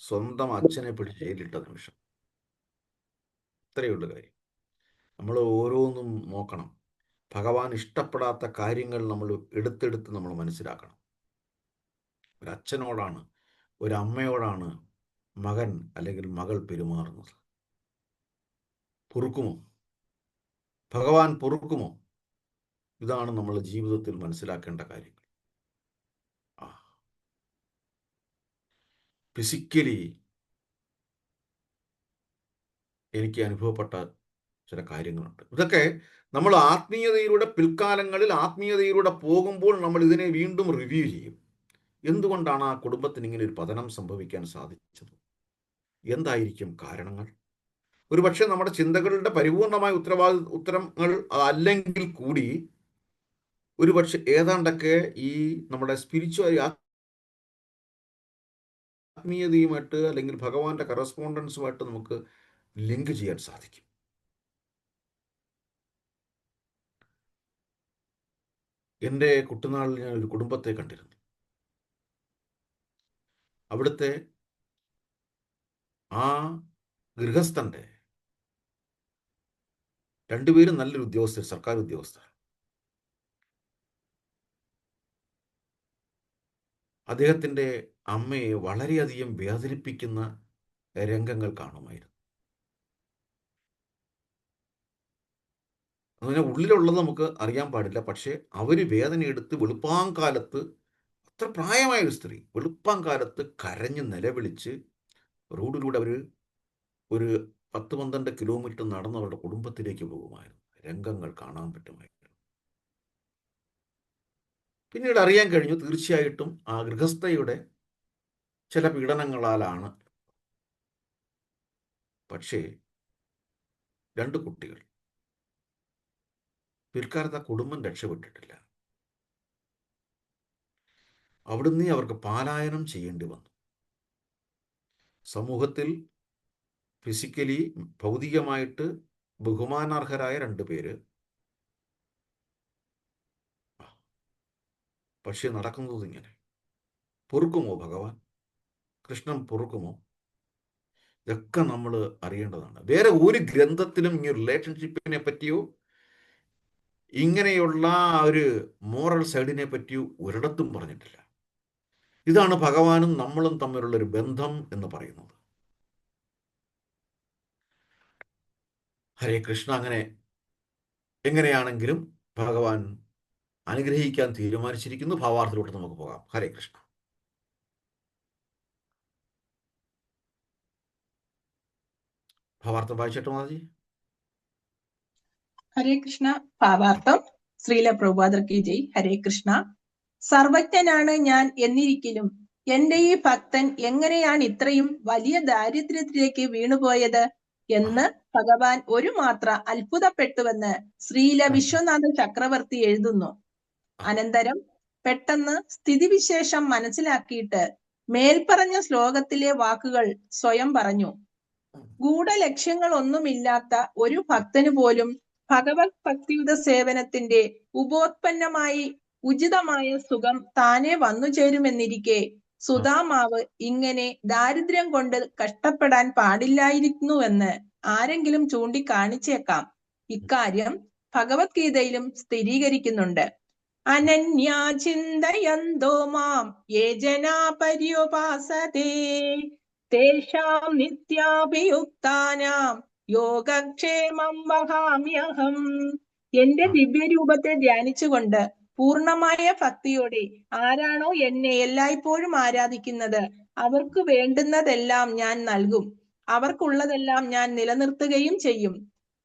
സ്വന്തം അച്ഛനെ പിടിച്ച് ജയിലിട്ട നിമിഷം. ഇത്രയുള്ള കാര്യം. നമ്മൾ ഓരോന്നും നോക്കണം. ഭഗവാൻ ഇഷ്ടപ്പെടാത്ത കാര്യങ്ങൾ നമ്മൾ എടുത്തെടുത്ത് നമ്മൾ മനസ്സിലാക്കണം. ഒരച്ഛനോടാണ്, ഒരമ്മയോടാണ് മകൻ അല്ലെങ്കിൽ മകൾ പെരുമാറുന്നത്. പൊറുക്കുമോ? ഭഗവാൻ പൊറുക്കുമോ? ഇതാണ് നമ്മൾ ജീവിതത്തിൽ മനസ്സിലാക്കേണ്ട കാര്യങ്ങൾ. ഫിസിക്കലി എനിക്ക് അനുഭവപ്പെട്ട ചില കാര്യങ്ങളുണ്ട്. ഇതൊക്കെ നമ്മൾ പിൽക്കാലങ്ങളിൽ ആത്മീയതയിലൂടെ പോകുമ്പോൾ നമ്മൾ ഇതിനെ വീണ്ടും റിവ്യൂ ചെയ്യും. എന്തുകൊണ്ടാണ് ആ കുടുംബത്തിന് ഇങ്ങനെ ഒരു പതനം സംഭവിക്കാൻ സാധിച്ചത്? എന്തായിരിക്കും കാരണങ്ങൾ? ഒരുപക്ഷെ നമ്മുടെ ചിന്തകളുടെ പരിപൂർണമായ ഉത്തരങ്ങൾ അല്ലെങ്കിൽ കൂടി ഒരുപക്ഷെ ഏതാണ്ടൊക്കെ ഈ നമ്മുടെ സ്പിരിച്വൽ ആത്മീയതയുമായിട്ട് അല്ലെങ്കിൽ ഭഗവാന്റെ കറസ്പോണ്ടൻസുമായിട്ട് നമുക്ക് ലിങ്ക് ചെയ്യാൻ സാധിക്കും. എൻ്റെ കുട്ടിനാളിൽ ഞാൻ ഒരു കുടുംബത്തെ കണ്ടിരുന്നു. അവിടുത്തെ ആ ഗൃഹസ്ഥൻ്റെ 2 പേരും നല്ലൊരു ഉദ്യോഗസ്ഥർ, സർക്കാർ ഉദ്യോഗസ്ഥർ. അദ്ദേഹത്തിൻ്റെ അമ്മയെ വളരെയധികം വേദനിപ്പിക്കുന്ന രംഗങ്ങൾ കാണുമായിരുന്നു. അങ്ങനെ ഉള്ളിലുള്ളത് നമുക്ക് അറിയാൻ പാടില്ല. പക്ഷേ അവർ വേദനയെടുത്ത് വെളുപ്പാങ്കാലത്ത്, അത്ര പ്രായമായ ഒരു സ്ത്രീ വെളുപ്പാങ്കാലത്ത് കരഞ്ഞ് നിലവിളിച്ച് റോഡിലൂടെ അവർ ഒരു 10-12 കിലോമീറ്റർ നടന്ന് അവരുടെ കുടുംബത്തിലേക്ക് പോകുമായിരുന്നു. രംഗങ്ങൾ കാണാൻ പറ്റുമായിരുന്നു. പിന്നീട് അറിയാൻ കഴിഞ്ഞു, തീർച്ചയായിട്ടും ആ ഗൃഹസ്ഥയുടെ ചില പീഡനങ്ങളാലാണ്. പക്ഷേ 2 കുട്ടികൾ, പിൽക്കാലത്ത് ആ കുടുംബം രക്ഷപ്പെട്ടിട്ടില്ല. അവിടുന്ന് അവർക്ക് പലായനം ചെയ്യേണ്ടി വന്നു. സമൂഹത്തിൽ ഫിസിക്കലി, ഭൗതികമായിട്ട് ബഹുമാനാർഹരായ 2 പേര്. പക്ഷെ നടക്കുന്നത് ഇങ്ങനെ. പൊറുക്കുമോ ഭഗവാൻ? കൃഷ്ണൻ പൊറുക്കുമോ? ഇതൊക്കെ നമ്മൾ അറിയേണ്ടതാണ്. വേറെ ഒരു ഗ്രന്ഥത്തിലും ഈ റിലേഷൻഷിപ്പിനെ പറ്റിയോ ഇങ്ങനെയുള്ള ഒരു മോറൽ സൈഡിനെ പറ്റിയോ ഒരിടത്തും പറഞ്ഞിട്ടില്ല. ഇതാണ് ഭഗവാനും നമ്മളും തമ്മിലുള്ള ഒരു ബന്ധം എന്ന് പറയുന്നത്. ഹരേ കൃഷ്ണ. എങ്ങനെയാണെങ്കിലും ഭഗവാൻ അനുഗ്രഹിക്കാൻ തീരുമാനിച്ചിരിക്കുന്നു. ഭാവാർത്ഥത്തിലോട്ട് നമുക്ക് പോകാം. ഹരേ കൃഷ്ണ. ഭാവാർത്ഥം വായിച്ചിട്ട് മാതാജി. ഹരേ കൃഷ്ണ. ഭാവാർത്ഥം. ശ്രീല പ്രഭുപാദർ കി ജയ്. ഹരേ കൃഷ്ണ. സർവജ്ഞനാണ് ഞാൻ എന്നിരിക്കലും എന്റെ ഈ ഭക്തൻ എങ്ങനെയാണ് ഇത്രയും വലിയ ദാരിദ്ര്യത്തിലേക്ക് വീണുപോയത് എന്ന് ഭഗവാൻ ഒരു മാത്ര അത്ഭുതപ്പെട്ടുവെന്ന് ശ്രീല വിശ്വനാഥ ചക്രവർത്തി എഴുതുന്നു. അനന്തരം പെട്ടെന്ന് സ്ഥിതിവിശേഷം മനസ്സിലാക്കിയിട്ട് മേൽപ്പറഞ്ഞ ശ്ലോകത്തിലെ വാക്കുകൾ സ്വയം പറഞ്ഞു. ഗൂഢലക്ഷ്യങ്ങളൊന്നുമില്ലാത്ത ഒരു ഭക്തന് പോലും ഭഗവത് ഭക്തിയുത സേവനത്തിന്റെ ഉപോത്പന്നമായി ഉചിതമായ സുഖം താനെ വന്നു ചേരുമെന്നിരിക്കെ സുധാമാവ് ഇങ്ങനെ ദാരിദ്ര്യം കൊണ്ട് കഷ്ടപ്പെടാൻ പാടില്ലായിരുന്നുവെന്ന് ആരെങ്കിലും ചൂണ്ടിക്കാണിച്ചേക്കാം. ഇക്കാര്യം ഭഗവത്ഗീതയിലും സ്ഥിരീകരിക്കുന്നുണ്ട്. അനന്യാ ചിന്തയന്തോ മാം യേ ജനാ പര്യുപാസതേ തേഷാം നിത്യാഭിയുക്താനാം യോഗക്ഷേമം വഹാമ്യഹം. എന്റെ ദിവ്യരൂപത്തെ ധ്യാനിച്ചുകൊണ്ട് പൂർണ്ണമായ ഭക്തിയോടെ ആരാണോ എന്നെ എല്ലായ്പ്പോഴും ആരാധിക്കുന്നത് അവർക്ക് വേണ്ടുന്നതെല്ലാം ഞാൻ നൽകും. അവർക്കുള്ളതെല്ലാം ഞാൻ നിലനിർത്തുകയും ചെയ്യും.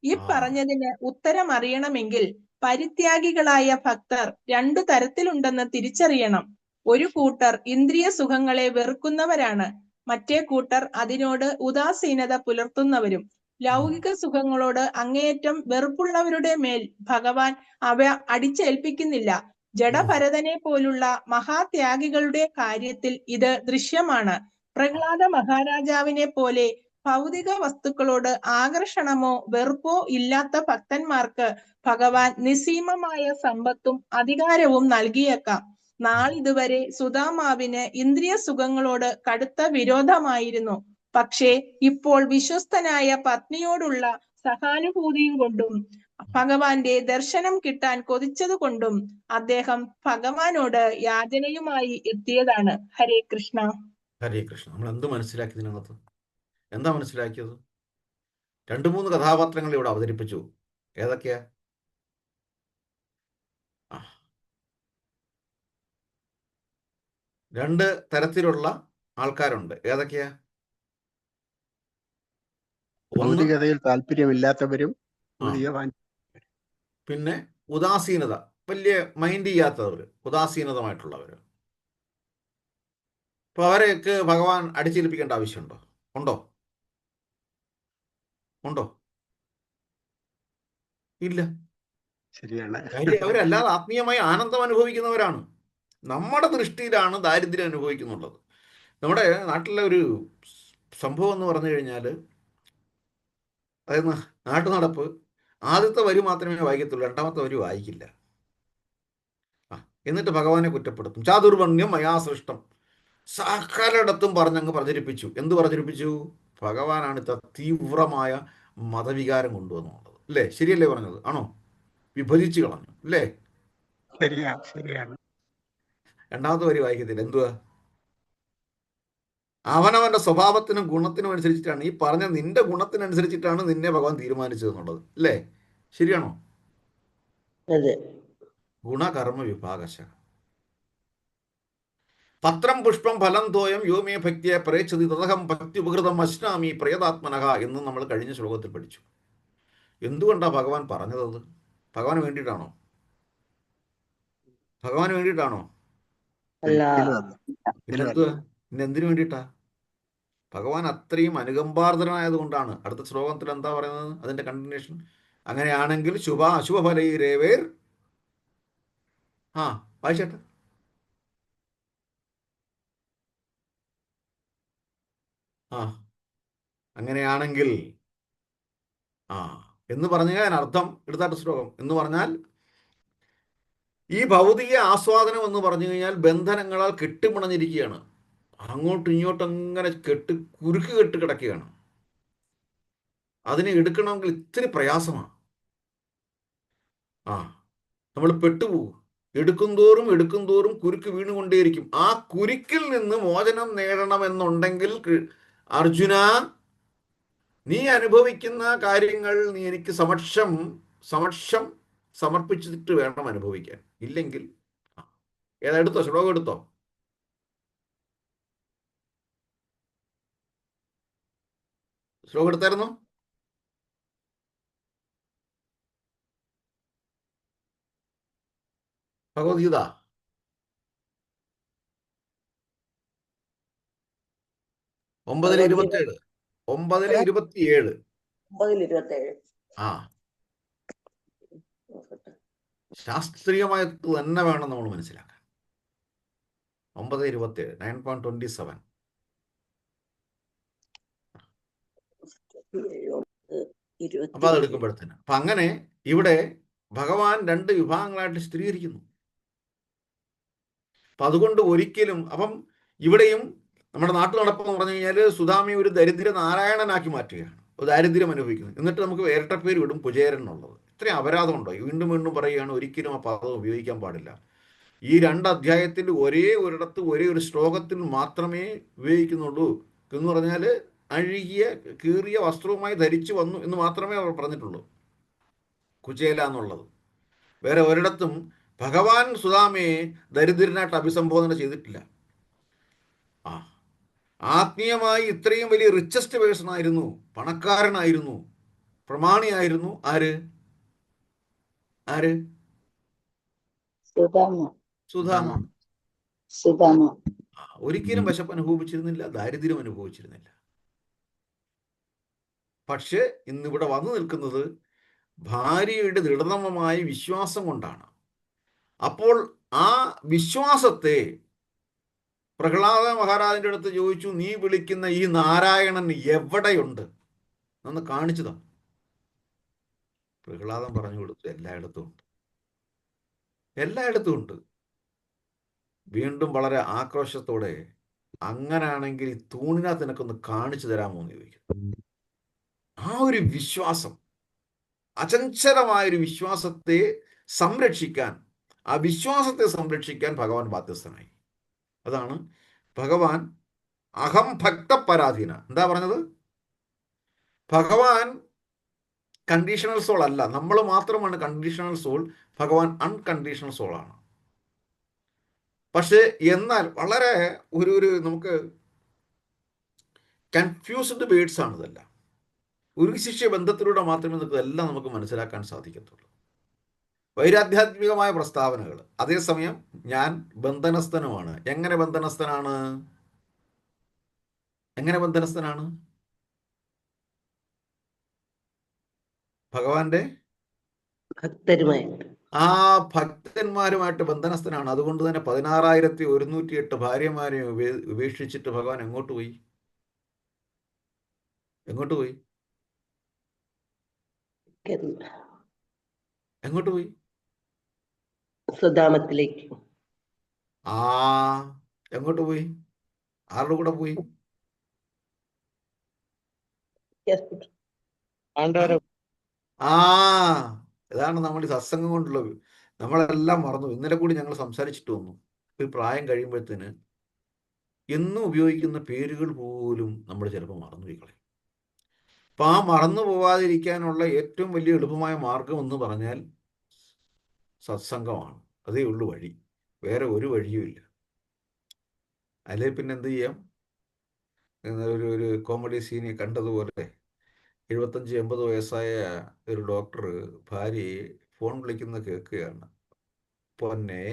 ഈ പറഞ്ഞതിന് ഉത്തരം അറിയണമെങ്കിൽ പരിത്യാഗികളായ ഭക്തർ 2 തരത്തിലുണ്ടെന്ന് തിരിച്ചറിയണം. ഒരു കൂട്ടർ ഇന്ദ്രിയ സുഖങ്ങളെ വെറുക്കുന്നവരാണ്. മറ്റേ കൂട്ടർ അതിനോട് ഉദാസീനത പുലർത്തുന്നവരും. ലൗകിക സുഖങ്ങളോട് അങ്ങേയറ്റം വെറുപ്പുള്ളവരുടെ മേൽ ഭഗവാൻ അവ അടിച്ചേൽപ്പിക്കുന്നില്ല. ജഡഭരതനെ പോലുള്ള മഹാത്യാഗികളുടെ കാര്യത്തിൽ ഇത് ദൃശ്യമാണ്. പ്രഹ്ലാദ മഹാരാജാവിനെ പോലെ ഭൗതിക വസ്തുക്കളോട് ആകർഷണമോ വെറുപ്പോ ഇല്ലാത്ത ഭക്തന്മാർക്ക് ഭഗവാൻ നിസ്സീമമായ സമ്പത്തും അധികാരവും നൽകിയേക്കാം. നാളിതുവരെ സുദാമാവിന് ഇന്ദ്രിയ സുഖങ്ങളോട് കടുത്ത വിരോധമായിരുന്നു. പക്ഷേ ഇപ്പോൾ വിശ്വസ്തനായ പത്നിയോടുള്ള സഹാനുഭൂതിയും കൊണ്ടും ഭഗവാന്റെ ദർശനം കിട്ടാൻ കൊതിച്ചതുകൊണ്ടും അദ്ദേഹം ഭഗവാനോട് യാചനയുമായി എത്തിയതാണ്. ഹരേ കൃഷ്ണ. ഹരേ കൃഷ്ണ. നമ്മൾ എന്ത് മനസ്സിലാക്കി ഇതിനകത്ത്? എന്താ മനസ്സിലാക്കിയത്? 2-3 കഥാപാത്രങ്ങൾ ഇവിടെ അവതരിപ്പിച്ചു. ഏതൊക്കെയാ? 2 തരത്തിലുള്ള ആൾക്കാരുണ്ട്. ഏതൊക്കെയാ? ഒന്ന് ഭൗതികതയിൽ താല്പര്യമില്ലാത്തവരും പിന്നെ ഉദാസീനത, വലിയ മൈൻഡ് ചെയ്യാത്തവർ, ഉദാസീനതമായിട്ടുള്ളവർ. അപ്പോൾ അവരെയൊക്കെ ഭഗവാൻ അടിച്ചേൽപ്പിക്കേണ്ട ആവശ്യമുണ്ടോ? ഉണ്ടോ? ഉണ്ടോ? ഇല്ല. ശരിയാണ്. കാര്യം അവരല്ലാതെ ആത്മീയമായി ആനന്ദം അനുഭവിക്കുന്നവരാണ്. നമ്മുടെ ദൃഷ്ടിയിലാണ് ദാരിദ്ര്യം അനുഭവിക്കുന്നുള്ളത്. നമ്മുടെ നാട്ടിലെ ഒരു സംഭവം എന്ന് പറഞ്ഞു കഴിഞ്ഞാൽ, അതായത് നാട്ടു നടപ്പ്, ആദ്യത്തെ വരി മാത്രമേ വായിക്കത്തുള്ളൂ, 2ാമത്തെ വരി വായിക്കില്ല. എന്നിട്ട് ഭഗവാനെ കുറ്റപ്പെടുത്തും. ചാതുർവർണ്ണ്യം മയാ സൃഷ്ടം. സകലയിടത്തും പറഞ്ഞങ്ങ് പ്രചരിപ്പിച്ചു. എന്ത് പ്രചരിപ്പിച്ചു? ഭഗവാനാണ് ഇത്ര തീവ്രമായ മതവികാരം കൊണ്ടുവന്നുള്ളത്. അല്ലേ? ശരിയല്ലേ പറഞ്ഞത്? ആണോ? വിഭജിച്ച് കളഞ്ഞു. അല്ലേ? ശരിയാണ്. 2ാമത്തെ വരി വായിക്കത്തില്ല. എന്തുവാ? അവനവന്റെ സ്വഭാവത്തിനും ഗുണത്തിനും അനുസരിച്ചിട്ടാണ്, ഈ പറഞ്ഞ നിന്റെ ഗുണത്തിനനുസരിച്ചിട്ടാണ് നിന്നെ ഭഗവാൻ തീരുമാനിച്ചതെന്നുള്ളത്. അല്ലേ? ശരിയാണോ? ഗുണകർമ്മ വിഭാഗശ. പത്രം പുഷ്പം ഫലം തോയം യോമേ ഭക്തിയെ പ്രേച്ഛതി തദഹം ഭക്തി ഉപകൃതം അശ്നാമി പ്രയതാത്മനഃ എന്ന് നമ്മൾ കഴിഞ്ഞ ശ്ലോകത്തിൽ പഠിച്ചു. എന്തുകൊണ്ടാണ് ഭഗവാൻ പറഞ്ഞത്? ഭഗവാന് വേണ്ടിയിട്ടാണോ? ഭഗവാന് വേണ്ടിയിട്ടാണോ? എന്തിനു വേണ്ടിയിട്ടാ? ഭഗവാൻ അത്രയും അനുകമ്പാർദ്രനായത് കൊണ്ടാണ്. അടുത്ത ശ്ലോകത്തിൽ എന്താ പറയുന്നത്? അതിന്റെ കണ്ടിന്യൂഷൻ. അങ്ങനെയാണെങ്കിൽ ശുഭ അശുഭ ഫലൈരേവേർ. വായിച്ചേട്ടെ. അങ്ങനെയാണെങ്കിൽ എന്ന് പറഞ്ഞാൽ അർത്ഥം എടുത്താട്ട് ശ്ലോകം എന്ന് പറഞ്ഞാൽ, ഈ ഭൗതിക ആസ്വാദനം എന്ന് പറഞ്ഞു കഴിഞ്ഞാൽ ബന്ധനങ്ങളാൽ കെട്ടിമുണഞ്ഞിരിക്കുകയാണ്. അങ്ങോട്ടും ഇങ്ങോട്ടും അങ്ങനെ കുരുക്ക് കെട്ട് കിടക്കുകയാണ്. അതിനെ എടുക്കണമെങ്കിൽ ഇത്തിരി പ്രയാസമാണ്. നമ്മൾ പെട്ടുപോകും. എടുക്കും തോറും കുരുക്ക് വീണുകൊണ്ടേയിരിക്കും. ആ കുരുക്കിൽ നിന്ന് മോചനം നേടണമെന്നുണ്ടെങ്കിൽ അർജുന, നീ അനുഭവിക്കുന്ന കാര്യങ്ങൾ നീ എനിക്ക് സമക്ഷം സമർപ്പിച്ചിട്ട് വേണം അനുഭവിക്കാൻ. ഇല്ലെങ്കിൽ എടുത്തോ, ശ്ലോകം എടുത്തോ. ശ്ലോകം എടുത്തായിരുന്നു? ഭഗവത്ഗീത 9:27. 9:27. ശാസ്ത്രീയമായിട്ട് തന്നെ വേണം നമ്മൾ മനസ്സിലാക്കാൻ. 9:27, 9.27. അപ്പൊ അതെടുക്കുമ്പോഴത്തേന് അപ്പൊ അങ്ങനെ ഇവിടെ ഭഗവാൻ 2 വിഭാഗങ്ങളായിട്ട് സ്ഥിരീകരിക്കുന്നു. അപ്പൊ അതുകൊണ്ട് ഒരിക്കലും, ഇവിടെയും നമ്മുടെ നാട്ടു നടപ്പെന്ന് പറഞ്ഞു കഴിഞ്ഞാൽ സുധാമി ഒരു ദരിദ്ര നാരായണനാക്കി മാറ്റുകയാണ്. ദാരിദ്ര്യം അനുഭവിക്കുന്നത്. എന്നിട്ട് നമുക്ക് ഇരട്ടപ്പേര് വിടും കുചേരൻ എന്നുള്ളത്. ഇത്രയും അപരാധമുണ്ടോ? വീണ്ടും വീണ്ടും പറയുകയാണ് ഒരിക്കലും ആ പദം ഉപയോഗിക്കാൻ പാടില്ല. ഈ 2 അധ്യായത്തിൽ ഒരേ ഒരിടത്ത് ഒരേ ഒരു ശ്ലോകത്തിൽ മാത്രമേ ഉപയോഗിക്കുന്നുള്ളൂ. എന്ന് പറഞ്ഞാൽ അഴുകിയ കീറിയ വസ്ത്രവുമായി ധരിച്ചു വന്നു എന്ന് മാത്രമേ അവർ പറഞ്ഞിട്ടുള്ളൂ കുചേല എന്നുള്ളത്. വേറെ ഒരിടത്തും ഭഗവാൻ സുദാമയെ ദരിദ്രനായിട്ട് അഭിസംബോധന ചെയ്തിട്ടില്ല. ആത്മീയമായി ഇത്രയും വലിയ റിച്ചസ്റ്റ് പേഴ്സൺ ആയിരുന്നു, പണക്കാരനായിരുന്നു, പ്രമാണിയായിരുന്നു. ആര് ആര് സുധാമ. ഒരിക്കലും വിശപ്പ് അനുഭവിച്ചിരുന്നില്ല, ദാരിദ്ര്യം അനുഭവിച്ചിരുന്നില്ല. പക്ഷെ ഇന്നിവിടെ വന്നു നിൽക്കുന്നത് ഭാര്യയുടെ ദൃഢമായ വിശ്വാസം കൊണ്ടാണ്. അപ്പോൾ ആ വിശ്വാസത്തെ പ്രഹ്ലാദ മഹാരാജന്റെ അടുത്ത് ചോദിച്ചു, നീ വിളിക്കുന്ന ഈ നാരായണൻ എവിടെയുണ്ട് എന്ന് കാണിച്ചതാ. പ്രഹ്ലാദൻ പറഞ്ഞു കൊടുത്തു, എല്ലായിടത്തും ഉണ്ട്, എല്ലായിടത്തും ഉണ്ട്. വീണ്ടും വളരെ ആക്രോശത്തോടെ, അങ്ങനാണെങ്കിൽ ഈ തൂണിനകത്ത് നിനക്കൊന്ന് കാണിച്ചു തരാമോ എന്ന് ചോദിക്കും. ആ ഒരു വിശ്വാസം, അചഞ്ചലമായൊരു വിശ്വാസത്തെ സംരക്ഷിക്കാൻ, ആ വിശ്വാസത്തെ സംരക്ഷിക്കാൻ ഭഗവാൻ ബാധ്യസ്ഥനായി. അതാണ് ഭഗവാൻ അഹം ഭക്ത പരാധീന. എന്താ പറഞ്ഞത്? ഭഗവാൻ കണ്ടീഷണൽ സോൾ അല്ല, നമ്മൾ മാത്രമാണ് കണ്ടീഷണൽ സോൾ. ഭഗവാൻ അൺകണ്ടീഷണൽ സോളാണ്. പക്ഷേ എന്നാൽ വളരെ ഒരു നമുക്ക് കൺഫ്യൂസ്ഡ് വേർഡ്സ് ആണ് ഇതെല്ലാം. ഒരു ശിഷ്യ ബന്ധത്തിലൂടെ മാത്രമേ ഇതെല്ലാം നമുക്ക് മനസ്സിലാക്കാൻ സാധിക്കത്തുള്ളൂ. വൈരാധ്യാത്മികമായ പ്രസ്താവനകൾ. അതേസമയം ഞാൻ ബന്ധനസ്ഥനുമാണ്. എങ്ങനെ ബന്ധനസ്ഥനാണ്? ഭഗവാന്റെ ഭക്തന്മാരുമായിട്ട് ബന്ധനസ്ഥനാണ്. അതുകൊണ്ട് തന്നെ 16,108 ഭാര്യമാരെ ഉപേക്ഷിച്ചിട്ട് ഭഗവാൻ എങ്ങോട്ട് പോയി? സുധാമത്തിലേക്ക്. എങ്ങോട്ട് പോയി? ആരുടെ കൂടെ പോയി? ഇതാണ് നമ്മൾ ഈ സത്സംഗം കൊണ്ടുള്ളത്. നമ്മളെല്ലാം മറന്നു. ഇന്നലെ കൂടി ഞങ്ങൾ സംസാരിച്ചിട്ട് വന്നു. ഒരു പ്രായം കഴിയുമ്പോഴത്തേന് എന്നും ഉപയോഗിക്കുന്ന പേരുകൾ പോലും നമ്മൾ ചിലപ്പോൾ മറന്നുപോയി കളയും. അപ്പം ആ മറന്നു പോവാതിരിക്കാനുള്ള ഏറ്റവും വലിയ എളുപ്പമായ മാർഗം എന്ന് പറഞ്ഞാൽ സത്സംഗമാണ്. അതേ ഉള്ളു വഴി, വേറെ ഒരു വഴിയുമില്ല. അല്ലെ പിന്നെ എന്ത് ചെയ്യാം? ഒരു കോമഡി സീനി കണ്ടതുപോലെ 75-80 വയസ്സായ ഒരു ഡോക്ടർ ഭാര്യയെ ഫോൺ വിളിക്കുന്ന കേൾക്കുകയാണ്. പൊന്നെ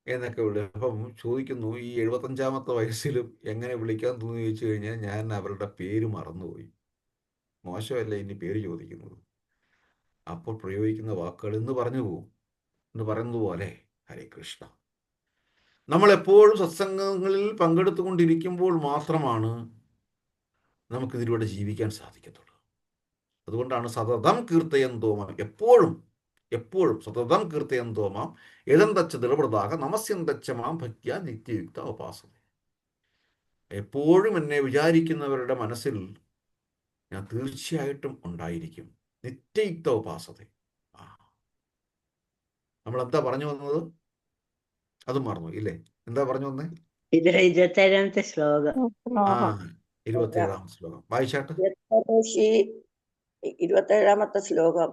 എന്നൊക്കെ അപ്പം ചോദിക്കുന്നു, ഈ 75-ാമത്തെ വയസ്സിലും എങ്ങനെ വിളിക്കാൻ തോന്നി ചോദിച്ചു കഴിഞ്ഞാൽ, ഞാൻ അവരുടെ പേര് മറന്നുപോയി. മോശമല്ല ഇനി പേര് ചോദിക്കുന്നത്. അപ്പോൾ പ്രയോഗിക്കുന്ന വാക്കുകൾ എന്ന് പറഞ്ഞു പോകും. എന്ന് പറയുന്നത് പോലെ ഹരേ കൃഷ്ണ. നമ്മളെപ്പോഴും സത്സംഗങ്ങളിൽ പങ്കെടുത്തുകൊണ്ടിരിക്കുമ്പോൾ മാത്രമാണ് നമുക്കിതിലൂടെ ജീവിക്കാൻ സാധിക്കത്തുള്ളൂ. അതുകൊണ്ടാണ് സതതം കീർത്തയന്തോമാം, എപ്പോഴും സതതം കീർത്തയന്തോമാം എതന്തച്ച ദൃഢപ്രദാഹ നമസ്യന്തച്ച മാം ഭക്യ നിത്യയുക്ത ഉപാസന. എപ്പോഴും എന്നെ വിചാരിക്കുന്നവരുടെ മനസ്സിൽ ഞാൻ തീർച്ചയായിട്ടും ഉണ്ടായിരിക്കും. നിത്യയുക്ത ഉപാസന. നമ്മൾ എന്താ പറഞ്ഞു വന്നത്? അതും മറന്നു ഇല്ലേ? എന്താ പറഞ്ഞു വന്നേ? 27-ാമത്തെ ശ്ലോകം. 27-ാം ശ്ലോകം വായിച്ചാട്ട്. 27-ാമത്തെ ശ്ലോകം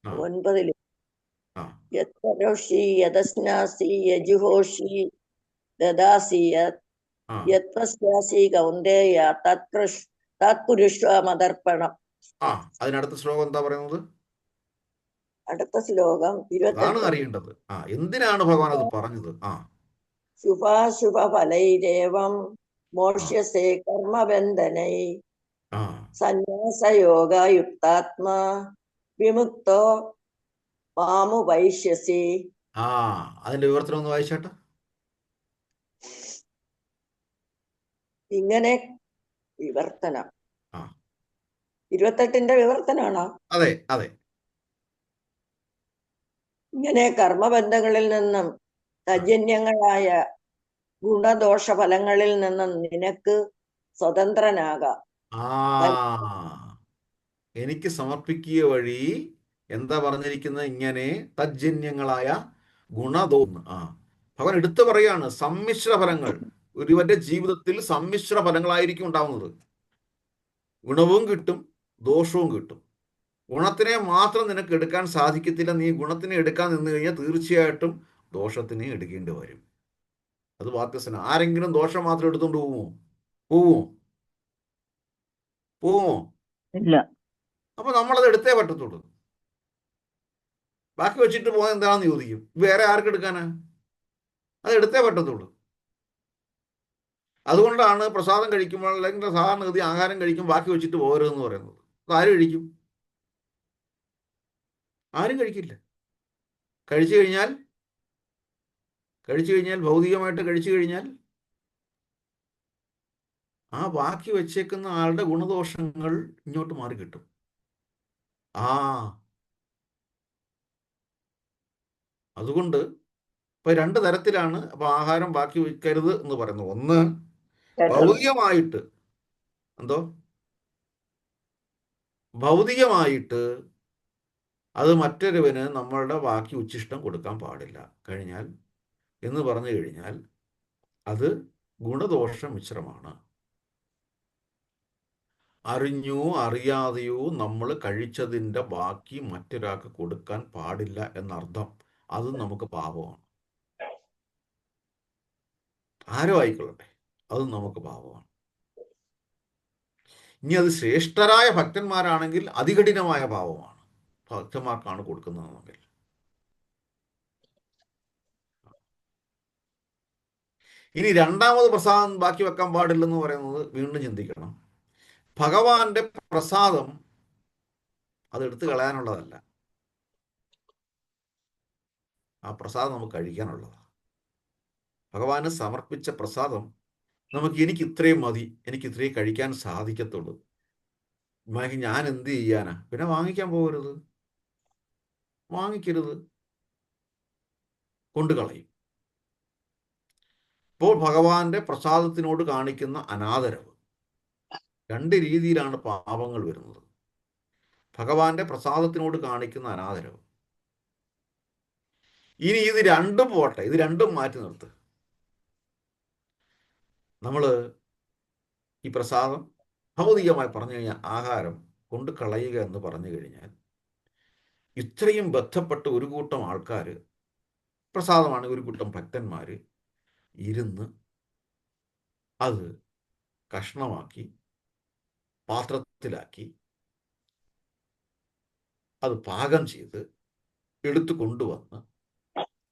9. യത്പരോഷി യദസ്നാസി യജുഹോഷി ദദാസി യത്പസ്യാസി കൗന്ദേയ തത്കുരുഷ്വമദർപ്പണം. അതിനടുത്ത ശ്ലോകം എന്താ പറയുന്നത്? അടുത്ത ശ്ലോകം 28 അറിയേണ്ടത്. എന്തിനാണ് ഭഗവാൻ അത് പറഞ്ഞത്? ശുഭാശുഭ ഫലൈരേവം മോക്ഷ്യസേ കർമ്മബന്ധനൈ സന്യാസയോഗയുക്താത്മാ വിമുക്തോ മാമുപൈഷ്യസി. അതിന്റെ വിവർത്തനം ഒന്ന് വായിച്ചാട്ടെ. ഇങ്ങനെ വിവർത്തനം 28-ന്റെ വിവർത്തനമാണോ? അതെ. ഇങ്ങനെ കർമ്മബന്ധങ്ങളിൽ നിന്നും തജന്യങ്ങളായ ഗുണദോഷ ഫലങ്ങളിൽ നിന്നും നിനക്ക് സ്വതന്ത്രനാകാം. ആ എനിക്ക് സമർപ്പിക്കുക വഴി എന്താ പറഞ്ഞിരിക്കുന്നത്? ഇങ്ങനെ തജ്ജന്യങ്ങളായ ഗുണതോന്ന്. ഭഗവാൻ എടുത്തു പറയാണ്, സമ്മിശ്ര ഫലങ്ങൾ. ഒരുവന്റെ ജീവിതത്തിൽ സമ്മിശ്ര ഫലങ്ങളായിരിക്കും ഉണ്ടാവുന്നത്. ഗുണവും കിട്ടും, ദോഷവും കിട്ടും. ഗുണത്തിനെ മാത്രം നിനക്ക് എടുക്കാൻ സാധിക്കത്തില്ല. നീ ഗുണത്തിനെ എടുക്കാൻ നിന്ന് കഴിഞ്ഞാൽ തീർച്ചയായിട്ടും ദോഷത്തിനെ എടുക്കേണ്ടി വരും. അത് വാത്യസന. ആരെങ്കിലും ദോഷം മാത്രം എടുത്തുകൊണ്ട് പോവുമോ? ഇല്ല. അപ്പൊ നമ്മളത് എടുത്തേ പറ്റത്തുള്ളൂ. ബാക്കി വെച്ചിട്ട് പോകാൻ എന്താണെന്ന് ചോദിക്കും. വേറെ ആർക്കെടുക്കാനാ? അത് എടുത്തേ പറ്റത്തുള്ളൂ. അതുകൊണ്ടാണ് പ്രസാദം കഴിക്കുമ്പോൾ അല്ലെങ്കിൽ സാധാരണഗതി ആഹാരം കഴിക്കും ബാക്കി വെച്ചിട്ട് പോകരുതെന്ന് പറയുന്നത്. അത് ആര് കഴിക്കും? ആരും കഴിക്കില്ല. കഴിച്ചു കഴിഞ്ഞാൽ ഭൗതികമായിട്ട് കഴിച്ചു കഴിഞ്ഞാൽ ആ ബാക്കി വെച്ചേക്കുന്ന ആളുടെ ഗുണദോഷങ്ങൾ ഇങ്ങോട്ട് മാറി കിട്ടും. അതുകൊണ്ട് ഇപ്പൊ 2 തരത്തിലാണ് അപ്പൊ ആഹാരം ബാക്കി വെക്കരുത് എന്ന് പറയുന്നത്. ഒന്ന്, ഭൗതികമായിട്ട് അത് മറ്റൊരുവന് നമ്മളുടെ ബാക്കി ഉച്ഛിഷ്ടം കൊടുക്കാൻ പാടില്ല കഴിഞ്ഞാൽ എന്ന് പറഞ്ഞു കഴിഞ്ഞാൽ അത് ഗുണദോഷ മിശ്രമാണ്. അറിഞ്ഞോ അറിയാതെയോ നമ്മൾ കഴിച്ചതിൻ്റെ ബാക്കി മറ്റൊരാൾക്ക് കൊടുക്കാൻ പാടില്ല എന്നർത്ഥം. അതും നമുക്ക് പാപമാണ്. ആരോ ആയിക്കൊള്ളട്ടെ, അതും നമുക്ക് പാപമാണ്. ഇനി അത് ശ്രേഷ്ഠരായ ഭക്തന്മാരാണെങ്കിൽ അതികഠിനമായ പാപമാണ്. ഭക്തന്മാർക്കാണ് കൊടുക്കുന്നതെങ്കിൽ. ഇനി രണ്ടാമത് പ്രസാദം ബാക്കി വെക്കാൻ പാടില്ലെന്ന് പറയുന്നത് വീണ്ടും ചിന്തിക്കണം. ഭഗവാന്റെ പ്രസാദം അത് എടുത്തു കളയാനുള്ളതല്ല. ആ പ്രസാദം നമുക്ക് കഴിക്കാനുള്ളതാണ്. ഭഗവാന് സമർപ്പിച്ച പ്രസാദം എനിക്ക് ഇത്രയും മതി, എനിക്ക് ഇത്രയും കഴിക്കാൻ സാധിക്കത്തുള്ളൂ, ഞാൻ എന്ത് ചെയ്യാനാ? പിന്നെ വാങ്ങിക്കാൻ പോകരുത്, വാങ്ങിക്കരുത്, കൊണ്ടുകളയും. ഇപ്പോൾ ഭഗവാന്റെ പ്രസാദത്തിനോട് കാണിക്കുന്ന അനാദരവ് 2 രീതിയിലാണ് പാപങ്ങൾ വരുന്നത്. ഭഗവാന്റെ പ്രസാദത്തിനോട് കാണിക്കുന്ന അനാദരവ്. ഇനി ഇത് രണ്ടും പോട്ടെ, ഇത് രണ്ടും മാറ്റി നിർത്ത്. നമ്മൾ ഈ പ്രസാദം ഭൗതികമായി പറഞ്ഞു കഴിഞ്ഞാൽ ആഹാരം കൊണ്ട് കളയുക എന്ന് പറഞ്ഞു കഴിഞ്ഞാൽ ഇത്രയും ബന്ധപ്പെട്ട ഒരു കൂട്ടം ആൾക്കാർ, പ്രസാദമാണ് ഒരു കൂട്ടം ഭക്തന്മാർ ഇരുന്ന് അത് കഷ്ണമാക്കി പാത്രത്തിലാക്കി അത് പാകം ചെയ്ത് എടുത്തു കൊണ്ടുവന്ന്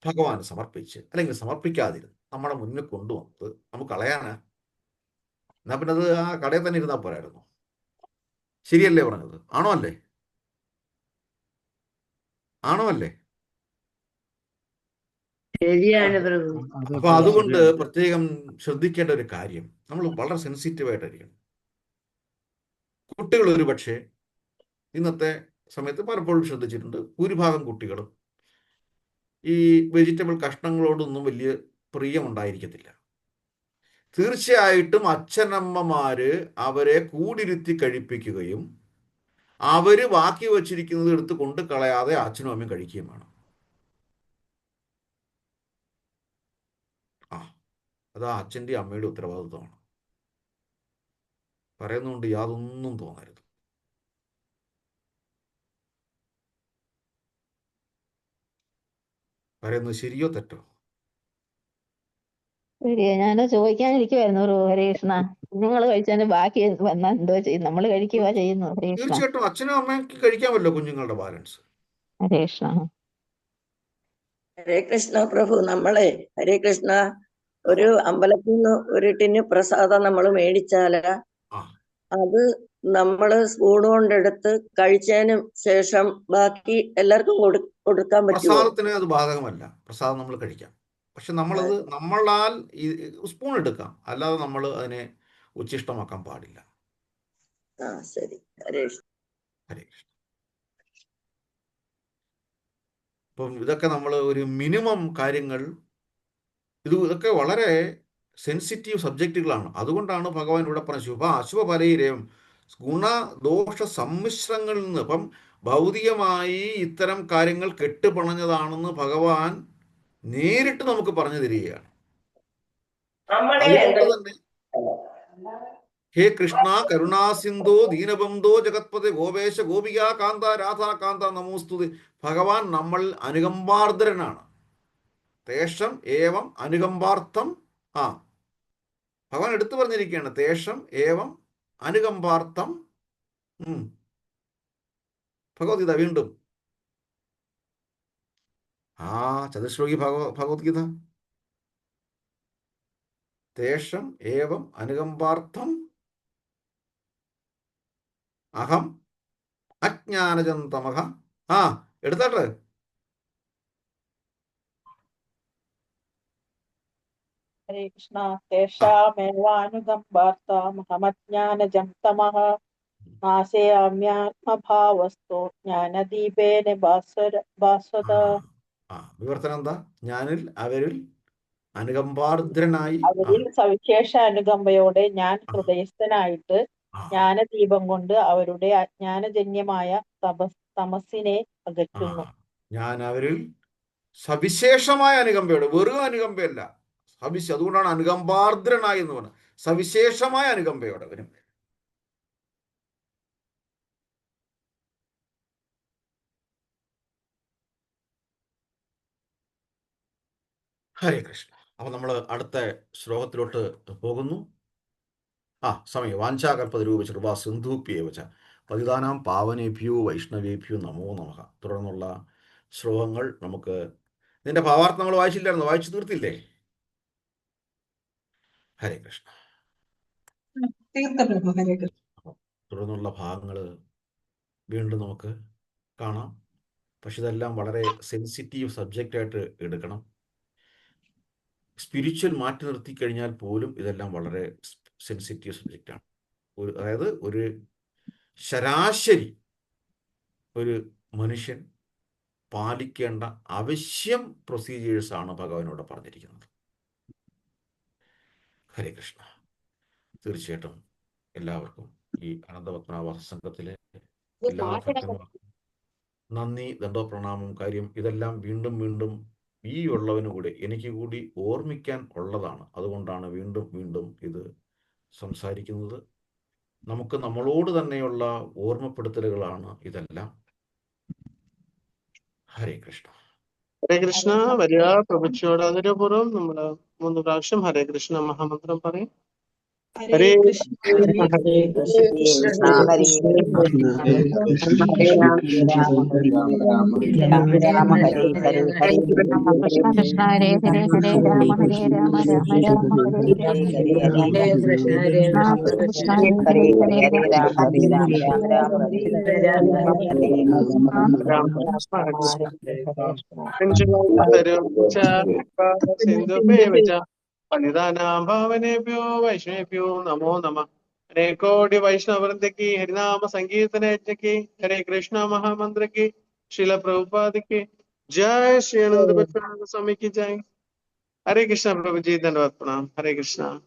ഭഗവാന് സമർപ്പിച്ച്, അല്ലെങ്കിൽ സമർപ്പിക്കാതിരുന്ന് നമ്മുടെ മുന്നിൽ കൊണ്ടുവന്നത് നമുക്ക് കളയാനാ? എന്നാ പിന്നെ അത് ആ കടയിൽ തന്നെ ഇരുന്നാൽ പോരായിരുന്നു. ശരിയല്ലേ പറഞ്ഞത്? ആണോ അല്ലേ? ശരിയാണ് പ്രഭു. അപ്പൊ അതുകൊണ്ട് പ്രത്യേകം ശ്രദ്ധിക്കേണ്ട ഒരു കാര്യം, നമ്മൾ വളരെ സെൻസിറ്റീവായിട്ടായിരിക്കണം. കുട്ടികൾ ഒരു പക്ഷേ ഇന്നത്തെ സമയത്ത് പലപ്പോഴും ശ്രദ്ധിച്ചിട്ടുണ്ട്, ഭൂരിഭാഗം കുട്ടികളും ഈ വെജിറ്റബിൾ കഷ്ണങ്ങളോടൊന്നും വലിയ പ്രിയമുണ്ടായിരിക്കത്തില്ല. തീർച്ചയായിട്ടും അച്ഛനമ്മമാര് അവരെ കൂടിരുത്തി കഴിപ്പിക്കുകയും അവര് ബാക്കി വച്ചിരിക്കുന്നത് എടുത്ത് കൊണ്ട് കളയാതെ അച്ഛനും അമ്മയും കഴിക്കുകയും വേണം. അത് ആ അച്ഛൻ്റെ അമ്മയുടെ ഉത്തരവാദിത്വമാണ്. പറയുന്നതുകൊണ്ട് യാതൊന്നും തോന്നരുത്. പറയുന്നത് ശരിയോ തെറ്റോ? ഞാൻ ചോദിക്കാനിരിക്കുവായിരുന്നു ഹരേ കൃഷ്ണ. കുഞ്ഞുങ്ങൾ കഴിച്ചതിന്റെ ബാക്കി വന്നാ എന്തോ ചെയ്യും? നമ്മൾ കഴിക്കുക ചെയ്യുന്നു ഹരേ കൃഷ്ണ. തീർച്ചയായിട്ടും അച്ഛനും അമ്മയ്ക്ക് കഴിക്കാമല്ലോ കുഞ്ഞുങ്ങളുടെ ബാലൻസ്. ഹരേ കൃഷ്ണ. ഹരേ കൃഷ്ണ പ്രഭു. ഹരേ കൃഷ്ണ, ഒരു അമ്പലത്തിൽ നിന്ന് ഒരു ടിന് പ്രസാദം നമ്മൾ മേടിച്ചാല് അത് നമ്മള് സ്പൂൺ കൊണ്ടെടുത്ത് കഴിച്ചതിന് ശേഷം ബാക്കി എല്ലാവർക്കും കൊടുക്കാൻ പറ്റുമോ? പ്രസാദത്തിന് അത് ബാധകമല്ല. പ്രസാദം നമ്മൾ കഴിക്കാം, പക്ഷെ നമ്മളാൽ ഈ സ്പൂൺ എടുക്കാം, അല്ലാതെ നമ്മൾ അതിനെ ഉച്ഛിഷ്ടമാക്കാൻ പാടില്ല. ശരി. ഹരേ കൃഷ്ണ. അപ്പം ഇതൊക്കെ നമ്മൾ ഒരു മിനിമം കാര്യങ്ങൾ, ഇതൊക്കെ വളരെ സെൻസിറ്റീവ് സബ്ജക്റ്റുകളാണ്. അതുകൊണ്ടാണ് ഭഗവാൻ ഇവിടെ പറഞ്ഞ അശുഭഫലയിരേയും ഗുണദോഷ സമ്മിശ്രങ്ങളിൽ നിന്ന്. ഇപ്പം ഭൗതികമായി ഇത്തരം കാര്യങ്ങൾ കെട്ടുപണഞ്ഞതാണെന്ന് ഭഗവാൻ നേരിട്ട് നമുക്ക് പറഞ്ഞു തരികയാണ്. അതുകൊണ്ട് തന്നെ ഹേ കൃഷ്ണ കരുണാസിന്ധോ ദീനബന്ധോ ജഗത്പതി ഗോപേശ ഗോപികാ കാന്ത രാധാകാന്ത നമോസ്തുതി. ഭഗവാൻ നമ്മൾ അനുകമ്പാർദ്രനാണ്. തേഷം ഏവം അനുകമ്പാർത്ഥം. ഭഗവാൻ എടുത്തു പറഞ്ഞിരിക്കുകയാണ്, തേഷം ഏവം അനുകമ്പാർത്ഥം. ഭഗവത്ഗീത വീണ്ടും ചതുശ്ലോകി ഭഗവത്ഗീത. തേഷം ഏവം അനുകമ്പാർത്ഥം അഹം അജ്ഞാനജന്തമഹ. എടുത്താട്ടെ. ഹരേ കൃഷ്ണ. തേഷാമേവാനുകമ്പാർത്ഥമഹമജ്ഞാനജം തമഃ നാശയാമ്യാത്മഭാവസ്തു ജ്ഞാനദീപേന ഭാസ്വത. വിവർത്തനം എന്താ? ഞാനിൽ അവരിൽ അനുകമ്പാർദ്രനായി, അവരിൽ സവിശേഷ അനുകമ്പയോടെ ഞാൻ ഹൃദയസ്ഥനായിട്ട് ജ്ഞാനദീപം കൊണ്ട് അവരുടെ അജ്ഞാനജന്യമായ തമസ്സിനെ അകറ്റുന്നു. ഞാൻ അവരിൽ സവിശേഷമായ അനുകമ്പയോടെ, വെറും അനുകമ്പയല്ല, അതുകൊണ്ടാണ് അനുകമ്പാർദ്രനായി എന്ന് പറഞ്ഞത്. സവിശേഷമായ അനുകമ്പയോടെ വരും. ഹരേ കൃഷ്ണ. അപ്പൊ നമ്മൾ അടുത്ത ശ്ലോകത്തിലോട്ട് പോകുന്നു. സമയം വാഞ്ചാകൽപതരൂപ സിന്ധൂപ്യേവച പതിതാനാം പാവനേഭ്യോ വൈഷ്ണവേഭ്യോ നമോ നമഃ. തുടർന്നുള്ള ശ്ലോകങ്ങൾ നമുക്ക്, ഇതിന്റെ ഭാവാർത്ഥം നമ്മൾ വായിച്ചില്ലായിരുന്നു, വായിച്ചു തീർത്തില്ലേ? ഹരേ കൃഷ്ണ. തുടർന്നുള്ള ഭാഗങ്ങൾ വീണ്ടും നമുക്ക് കാണാം. പക്ഷെ ഇതെല്ലാം വളരെ സെൻസിറ്റീവ് സബ്ജക്റ്റായിട്ട് എടുക്കണം. സ്പിരിച്വൽ മാറ്റി നിർത്തി കഴിഞ്ഞാൽ പോലും ഇതെല്ലാം വളരെ സെൻസിറ്റീവ് സബ്ജക്റ്റാണ്. അതായത് ഒരു ശരാശരി ഒരു മനുഷ്യൻ പാലിക്കേണ്ട ആവശ്യം പ്രൊസീജിയേഴ്സാണ് ഭഗവാനോട് പറഞ്ഞിരിക്കുന്നത്. ഹരേ കൃഷ്ണ. തീർച്ചയായിട്ടും എല്ലാവർക്കും ഈ അനന്തപത്മനാഭ സംഘത്തിലെ എല്ലാ ഭക്തന്മാർക്കും നന്ദി, ദണ്ഡോപ്രണാമം. കാര്യം ഇതെല്ലാം വീണ്ടും വീണ്ടും ഈ ഉള്ളവന് കൂടെ എനിക്ക് കൂടി ഓർമ്മിക്കാൻ ഉള്ളതാണ്. അതുകൊണ്ടാണ് വീണ്ടും വീണ്ടും ഇത് സംസാരിക്കുന്നത്. നമുക്ക് നമ്മളോട് തന്നെയുള്ള ഓർമ്മപ്പെടുത്തലുകളാണ് ഇതെല്ലാം. ഹരേ കൃഷ്ണ. ഹരേ കൃഷ്ണ. വരിക പ്രഭുജിയോട് ആദരപൂർവ്വം നമ്മൾ 3 പ്രാവശ്യം ഹരേ കൃഷ്ണ മഹാമന്ത്രം പറയും. ഹരേ കൃഷ്ണ ഹരേ കൃഷ്ണ ഹരേ രാമ ഹരേ ഹരേ ഹരേ കൃഷ്ണ കൃഷ്ണ ഹരേ ഹരേ ഹരേ രാമ ഹരേ രാമ രാമ രാമ ഹരേ ഹരേ ഹരേ കൃഷ്ണ ഹരേ കൃഷ്ണ ഹരേ ഹരേ ഹരേ രാമ ഹരേ രാമ രാമ രാമ സിന്ധുപേവച പതിതാനാം ഭാവനേഭ്യോ വൈഷ്ണവേഭ്യോ നമോ നമഃ. ഹരേ കോടി വൈഷ്ണവൃന്ദക്കി ഹരിനാമ സങ്കീർത്തന യജ്ഞക്കി ഹരേ കൃഷ്ണ മഹാമന്ത്രക്കി ശില പ്രഭുപാദിക്ക് जय श्री आनंद बच्चन स्वामी की जय। हरे कृष्णा प्रभु जी, धन्यवाद प्रणाम। हरे कृष्णा।